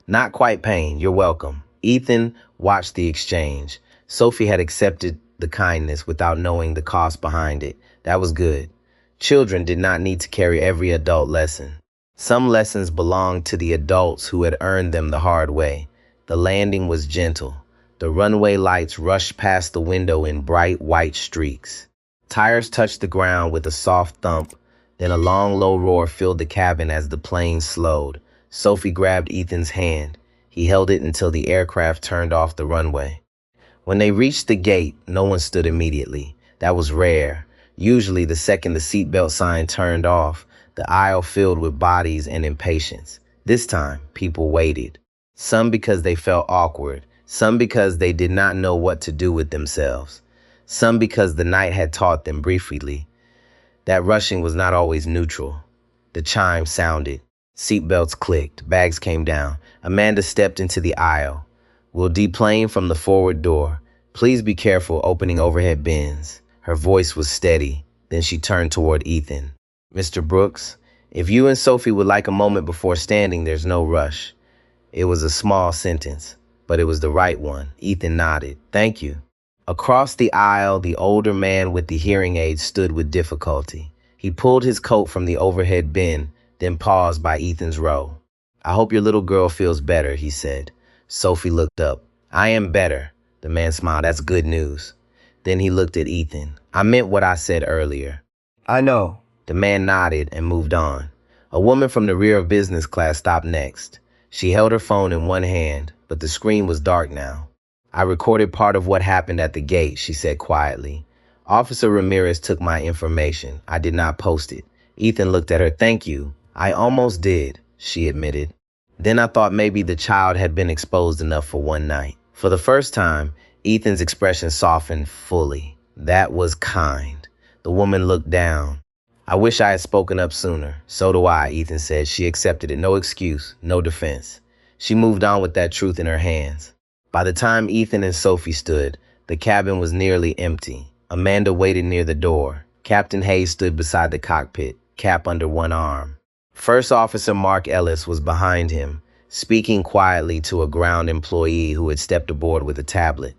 Not quite pain. You're welcome. Ethan watched the exchange. Sophie had accepted the kindness without knowing the cost behind it. That was good. Children did not need to carry every adult lesson. Some lessons belonged to the adults who had earned them the hard way. The landing was gentle. The runway lights rushed past the window in bright white streaks. Tires touched the ground with a soft thump. Then a long, low roar filled the cabin as the plane slowed. Sophie grabbed Ethan's hand. He held it until the aircraft turned off the runway. When they reached the gate, no one stood immediately. That was rare. Usually, the second the seatbelt sign turned off, the aisle filled with bodies and impatience. This time, people waited. Some because they felt awkward, some because they did not know what to do with themselves, some because the night had taught them briefly that rushing was not always neutral. The chime sounded. Seatbelts clicked. Bags came down. Amanda stepped into the aisle. "We'll deplane from the forward door. Please be careful opening overhead bins." Her voice was steady. Then she turned toward Ethan. "Mr. Brooks, if you and Sophie would like a moment before standing, there's no rush." It was a small sentence, but it was the right one. Ethan nodded. "Thank you." Across the aisle, the older man with the hearing aid stood with difficulty. He pulled his coat from the overhead bin, then paused by Ethan's row. "I hope your little girl feels better," he said. Sophie looked up. "I am better." The man smiled. "That's good news." Then he looked at Ethan. "I meant what I said earlier." I know. The man nodded and moved on. A woman from the rear of business class stopped next. She held her phone in one hand, but the screen was dark now. "I recorded part of what happened at the gate," she said quietly. "Officer Ramirez took my information. I did not post it." Ethan looked at her. "Thank you. I almost did," she admitted. "Then I thought maybe the child had been exposed enough for one night." For the first time, Ethan's expression softened fully. "That was kind." The woman looked down. "I wish I had spoken up sooner." "So do I," Ethan said. She accepted it. No excuse, no defense. She moved on with that truth in her hands. By the time Ethan and Sophie stood, the cabin was nearly empty. Amanda waited near the door. Captain Hayes stood beside the cockpit, cap under one arm. First Officer Mark Ellis was behind him, speaking quietly to a ground employee who had stepped aboard with a tablet.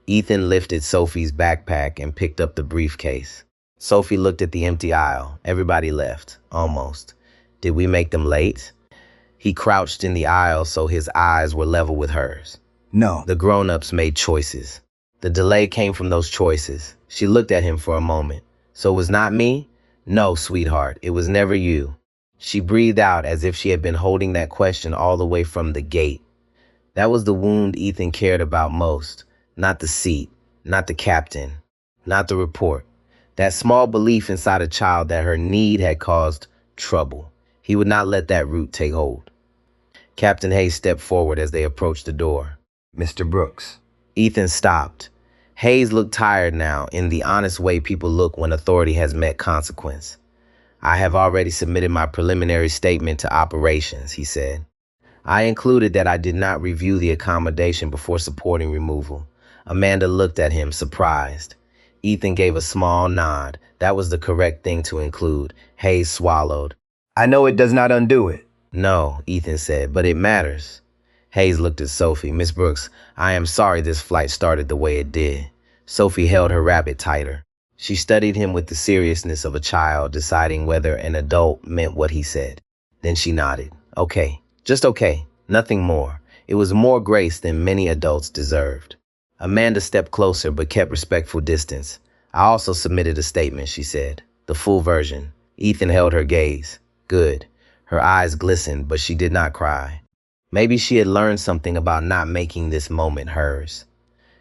Ethan lifted Sophie's backpack and picked up the briefcase. Sophie looked at the empty aisle. Everybody left, almost. Did we make them late? He crouched in the aisle so his eyes were level with hers. No. The grown-ups made choices. The delay came from those choices. She looked at him for a moment. "So it was not me?" "No, sweetheart, it was never you." She breathed out as if she had been holding that question all the way from the gate. That was the wound Ethan cared about most. Not the seat, not the captain, not the report. That small belief inside a child that her need had caused trouble. He would not let that root take hold. Captain Hayes stepped forward as they approached the door. Mr. Brooks. Ethan stopped. Hayes looked tired now, in the honest way people look when authority has met consequence. "I have already submitted my preliminary statement to operations," he said. "I included that I did not review the accommodation before supporting removal." Amanda looked at him, surprised. Ethan gave a small nod. That was the correct thing to include. Hayes swallowed. I know it does not undo it. "No," Ethan said, "but it matters." Hayes looked at Sophie. "Miss Brooks, I am sorry this flight started the way it did." Sophie held her rabbit tighter. She studied him with the seriousness of a child deciding whether an adult meant what he said. Then she nodded. "Okay, just okay, nothing more." It was more grace than many adults deserved. Amanda stepped closer but kept respectful distance. "I also submitted a statement," she said. "The full version." Ethan held her gaze. Good. Her eyes glistened, but she did not cry. Maybe she had learned something about not making this moment hers.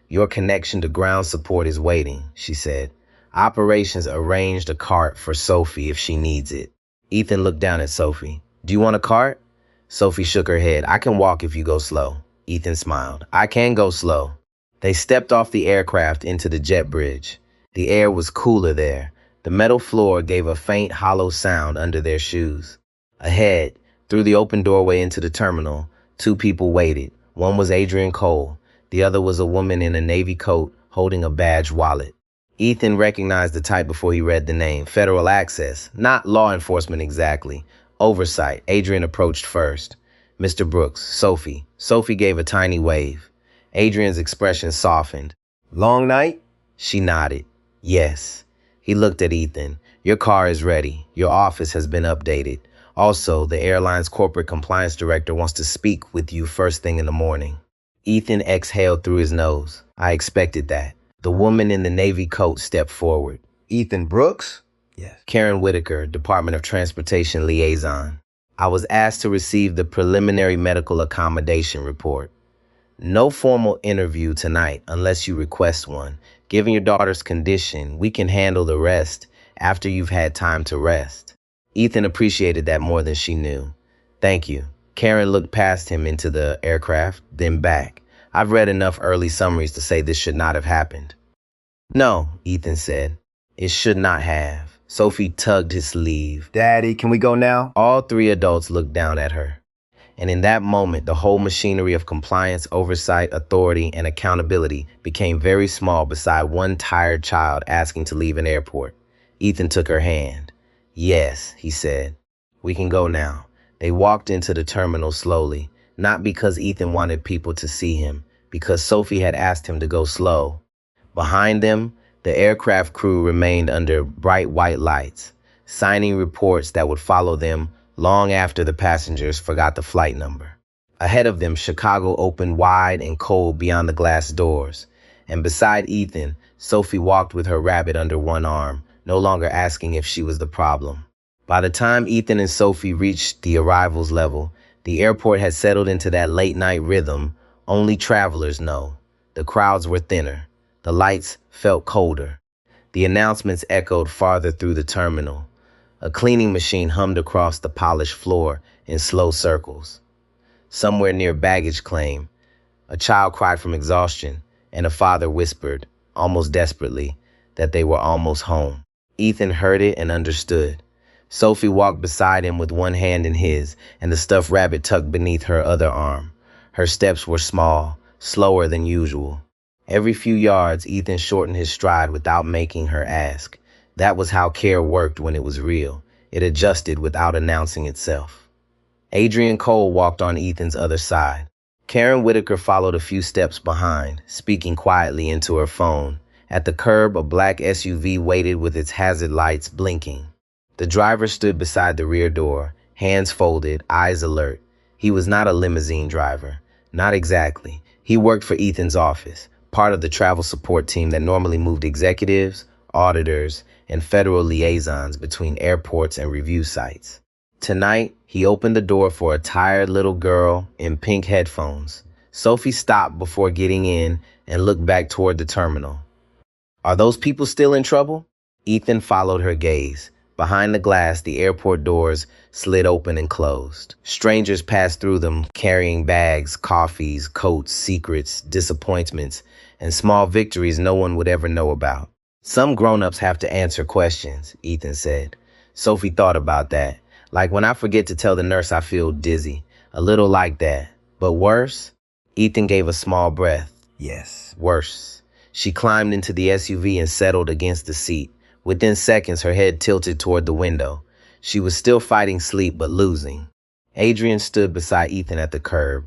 "Your connection to ground support is waiting," she said. "Operations arranged a cart for Sophie if she needs it." Ethan looked down at Sophie. "Do you want a cart?" Sophie shook her head. "I can walk if you go slow." Ethan smiled. "I can go slow." They stepped off the aircraft into the jet bridge. The air was cooler there. The metal floor gave a faint, hollow sound under their shoes. Ahead, through the open doorway into the terminal, two people waited. One was Adrian Cole. The other was a woman in a navy coat holding a badge wallet. Ethan recognized the type before he read the name. Federal Access. Not law enforcement exactly. Oversight. Adrian approached first. "Mr. Brooks, Sophie." Sophie gave a tiny wave. Adrian's expression softened. Long night? She nodded. "Yes." He looked at Ethan. "Your car is ready. Your office has been updated. Also, the airline's corporate compliance director wants to speak with you first thing in the morning. Ethan exhaled through his nose. I expected that. The woman in the navy coat stepped forward. Ethan Brooks? Yes. Karen Whitaker, Department of Transportation Liaison. I was asked to receive the preliminary medical accommodation report. No formal interview tonight unless you request one. Given your daughter's condition, we can handle the rest after you've had time to rest. Ethan appreciated that more than she knew. Thank you. Karen looked past him into the aircraft, then back. I've read enough early summaries to say this should not have happened. No, Ethan said. It should not have. Sophie tugged his sleeve. Daddy, can we go now? All three adults looked down at her. And in that moment, the whole machinery of compliance, oversight, authority, and accountability became very small beside one tired child asking to leave an airport. Ethan took her hand. Yes, he said. We can go now. They walked into the terminal slowly, not because Ethan wanted people to see him, because Sophie had asked him to go slow. Behind them, the aircraft crew remained under bright white lights, signing reports that would follow them long after the passengers forgot the flight number. Ahead of them, Chicago opened wide and cold beyond the glass doors, and beside Ethan, Sophie walked with her rabbit under one arm, no longer asking if she was the problem. By the time Ethan and Sophie reached the arrivals level, the airport had settled into that late-night rhythm only travelers know. The crowds were thinner. The lights felt colder. The announcements echoed farther through the terminal. A cleaning machine hummed across the polished floor in slow circles. Somewhere near baggage claim, a child cried from exhaustion, and a father whispered, almost desperately, that they were almost home. Ethan heard it and understood. Sophie walked beside him with one hand in his, and the stuffed rabbit tucked beneath her other arm. Her steps were small, slower than usual. Every few yards, Ethan shortened his stride without making her ask. That was how care worked when it was real. It adjusted without announcing itself. Adrian Cole walked on Ethan's other side. Karen Whitaker followed a few steps behind, speaking quietly into her phone. At the curb, a black SUV waited with its hazard lights blinking. The driver stood beside the rear door, hands folded, eyes alert. He was not a limousine driver. Not exactly. He worked for Ethan's office, part of the travel support team that normally moved executives, auditors, and federal liaisons between airports and review sites. Tonight, he opened the door for a tired little girl in pink headphones. Sophie stopped before getting in and looked back toward the terminal. Are those people still in trouble? Ethan followed her gaze. Behind the glass, the airport doors slid open and closed. Strangers passed through them, carrying bags, coffees, coats, secrets, disappointments, and small victories no one would ever know about. Some grown-ups have to answer questions, Ethan said. Sophie thought about that. Like when I forget to tell the nurse I feel dizzy. A little like that. But worse? Ethan gave a small breath. Yes. Worse. She climbed into the SUV and settled against the seat. Within seconds, her head tilted toward the window. She was still fighting sleep, but losing. Adrian stood beside Ethan at the curb.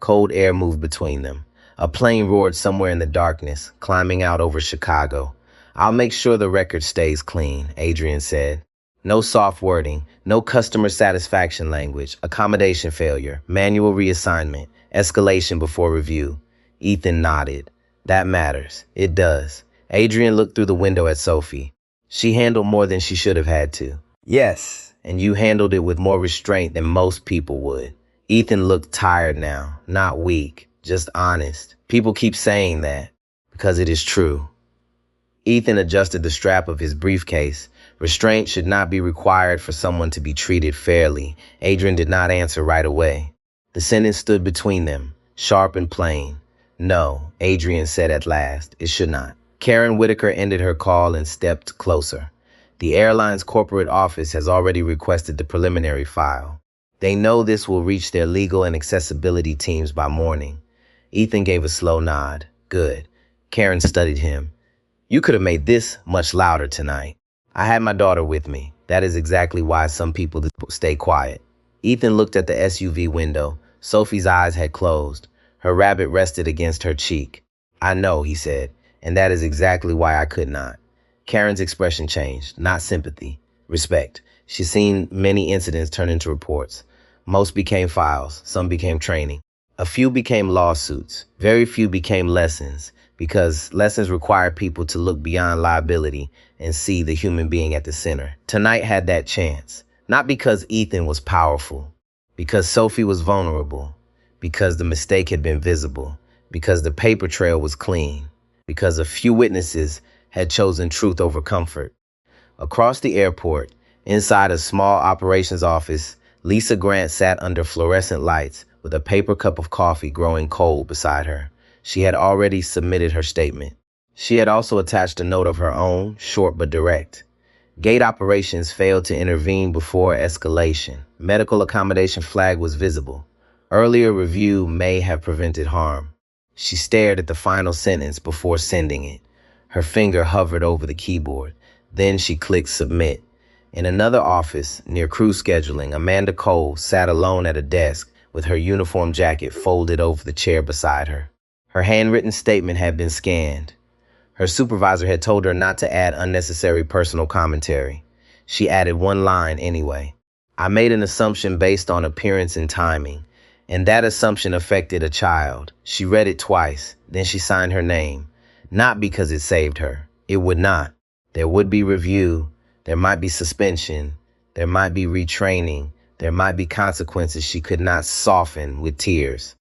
Cold air moved between them. A plane roared somewhere in the darkness, climbing out over Chicago. I'll make sure the record stays clean, Adrian said. No soft wording, no customer satisfaction language, accommodation failure, manual reassignment, escalation before review. Ethan nodded. That matters. It does. Adrian looked through the window at Sophie. She handled more than she should have had to. Yes. And you handled it with more restraint than most people would. Ethan looked tired now, not weak, just honest. People keep saying that because it is true. Ethan adjusted the strap of his briefcase. Restraint should not be required for someone to be treated fairly. Adrian did not answer right away. The sentence stood between them, sharp and plain. No, Adrian said at last, it should not. Karen Whitaker ended her call and stepped closer. The airline's corporate office has already requested the preliminary file. They know this will reach their legal and accessibility teams by morning. Ethan gave a slow nod. Good. Karen studied him. You could have made this much louder tonight. I had my daughter with me. That is exactly why some people stay quiet. Ethan looked at the SUV window. Sophie's eyes had closed. Her rabbit rested against her cheek. I know, he said, and that is exactly why I could not. Karen's expression changed, not sympathy, respect. She'd seen many incidents turn into reports. Most became files, some became training. A few became lawsuits. Very few became lessons, because lessons require people to look beyond liability and see the human being at the center. Tonight had that chance. Not because Ethan was powerful, because Sophie was vulnerable, because the mistake had been visible, because the paper trail was clean, because a few witnesses had chosen truth over comfort. Across the airport, inside a small operations office, Lisa Grant sat under fluorescent lights with a paper cup of coffee growing cold beside her. She had already submitted her statement. She had also attached a note of her own, short but direct. Gate operations failed to intervene before escalation. Medical accommodation flag was visible. Earlier review may have prevented harm. She stared at the final sentence before sending it. Her finger hovered over the keyboard. Then she clicked submit. In another office, near crew scheduling, Amanda Cole sat alone at a desk with her uniform jacket folded over the chair beside her. Her handwritten statement had been scanned. Her supervisor had told her not to add unnecessary personal commentary. She added one line anyway. I made an assumption based on appearance and timing, and that assumption affected a child. She read it twice, then she signed her name. Not because it saved her. It would not. There would be review. There might be suspension. There might be retraining. There might be consequences she could not soften with tears.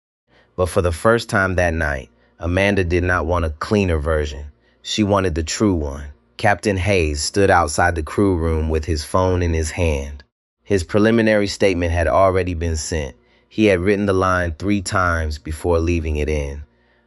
But for the first time that night, Amanda did not want a cleaner version. She wanted the true one. Captain Hayes stood outside the crew room with his phone in his hand. His preliminary statement had already been sent. He had written the line 3 times before leaving it in.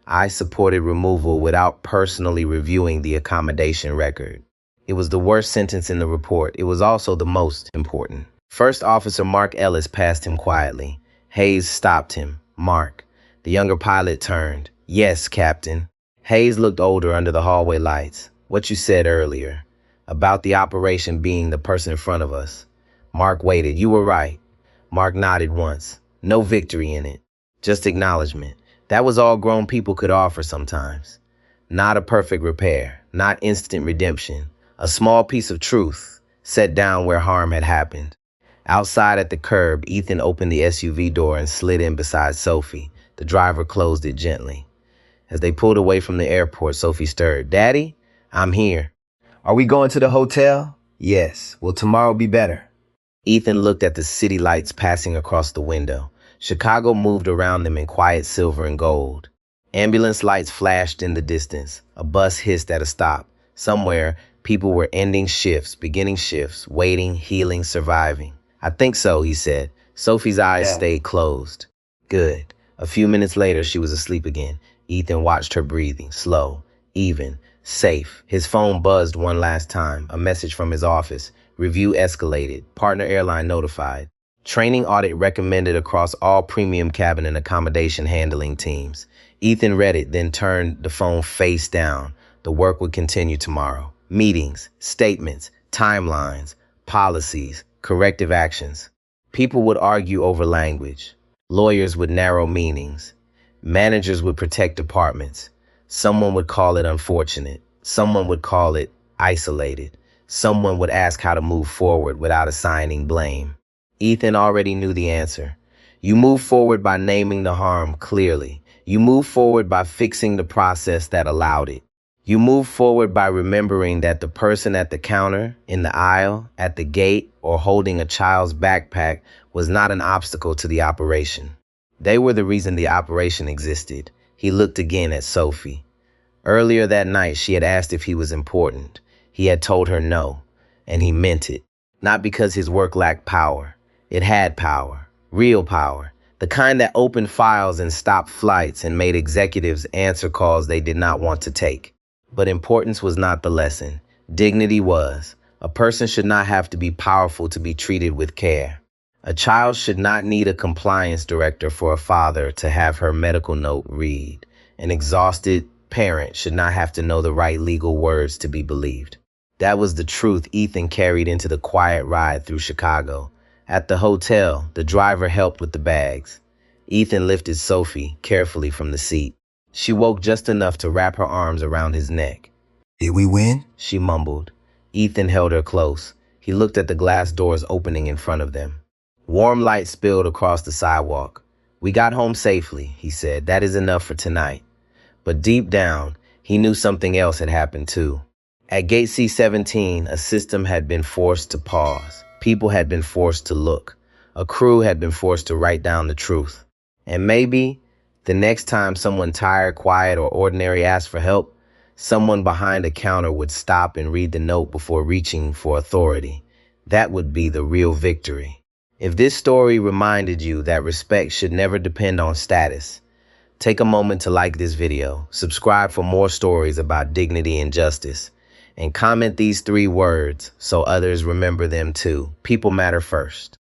I supported removal without personally reviewing the accommodation record. It was the worst sentence in the report. It was also the most important. First Officer Mark Ellis passed him quietly. Hayes stopped him. Mark. The younger pilot turned. Yes, Captain. Hayes looked older under the hallway lights. What you said earlier, about the operation being the person in front of us. Mark waited. You were right. Mark nodded once. No victory in it. Just acknowledgement. That was all grown people could offer sometimes. Not a perfect repair. Not instant redemption. A small piece of truth set down where harm had happened. Outside at the curb, Ethan opened the SUV door and slid in beside Sophie. The driver closed it gently. As they pulled away from the airport, Sophie stirred. Daddy, I'm here. Are we going to the hotel? Yes. Will tomorrow be better? Ethan looked at the city lights passing across the window. Chicago moved around them in quiet silver and gold. Ambulance lights flashed in the distance. A bus hissed at a stop. Somewhere, people were ending shifts, beginning shifts, waiting, healing, surviving. I think so, he said. Sophie's eyes stayed closed. Good. A few minutes later, she was asleep again. Ethan watched her breathing, slow, even, safe. His phone buzzed one last time, a message from his office. Review escalated. Partner airline notified. Training audit recommended across all premium cabin and accommodation handling teams. Ethan read it, then turned the phone face down. The work would continue tomorrow. Meetings, statements, timelines, policies, corrective actions. People would argue over language. Lawyers would narrow meanings. Managers would protect departments. Someone would call it unfortunate. Someone would call it isolated. Someone would ask how to move forward without assigning blame. Ethan already knew the answer. You move forward by naming the harm clearly. You move forward by fixing the process that allowed it. You move forward by remembering that the person at the counter, in the aisle, at the gate, or holding a child's backpack was not an obstacle to the operation. They were the reason the operation existed. He looked again at Sophie. Earlier that night, she had asked if he was important. He had told her no, and he meant it. Not because his work lacked power. It had power, real power, the kind that opened files and stopped flights and made executives answer calls they did not want to take. But importance was not the lesson. Dignity was. A person should not have to be powerful to be treated with care. A child should not need a compliance director for a father to have her medical note read. An exhausted parent should not have to know the right legal words to be believed. That was the truth Ethan carried into the quiet ride through Chicago. At the hotel, the driver helped with the bags. Ethan lifted Sophie carefully from the seat. She woke just enough to wrap her arms around his neck. Did we win? She mumbled. Ethan held her close. He looked at the glass doors opening in front of them. Warm light spilled across the sidewalk. "We got home safely," he said. "That is enough for tonight." But deep down, he knew something else had happened too. At gate C-17, a system had been forced to pause. People had been forced to look. A crew had been forced to write down the truth. And maybe the next time someone tired, quiet, or ordinary asked for help, someone behind a counter would stop and read the note before reaching for authority. That would be the real victory. If this story reminded you that respect should never depend on status, take a moment to like this video, subscribe for more stories about dignity and justice, and comment these 3 words so others remember them too. People matter first.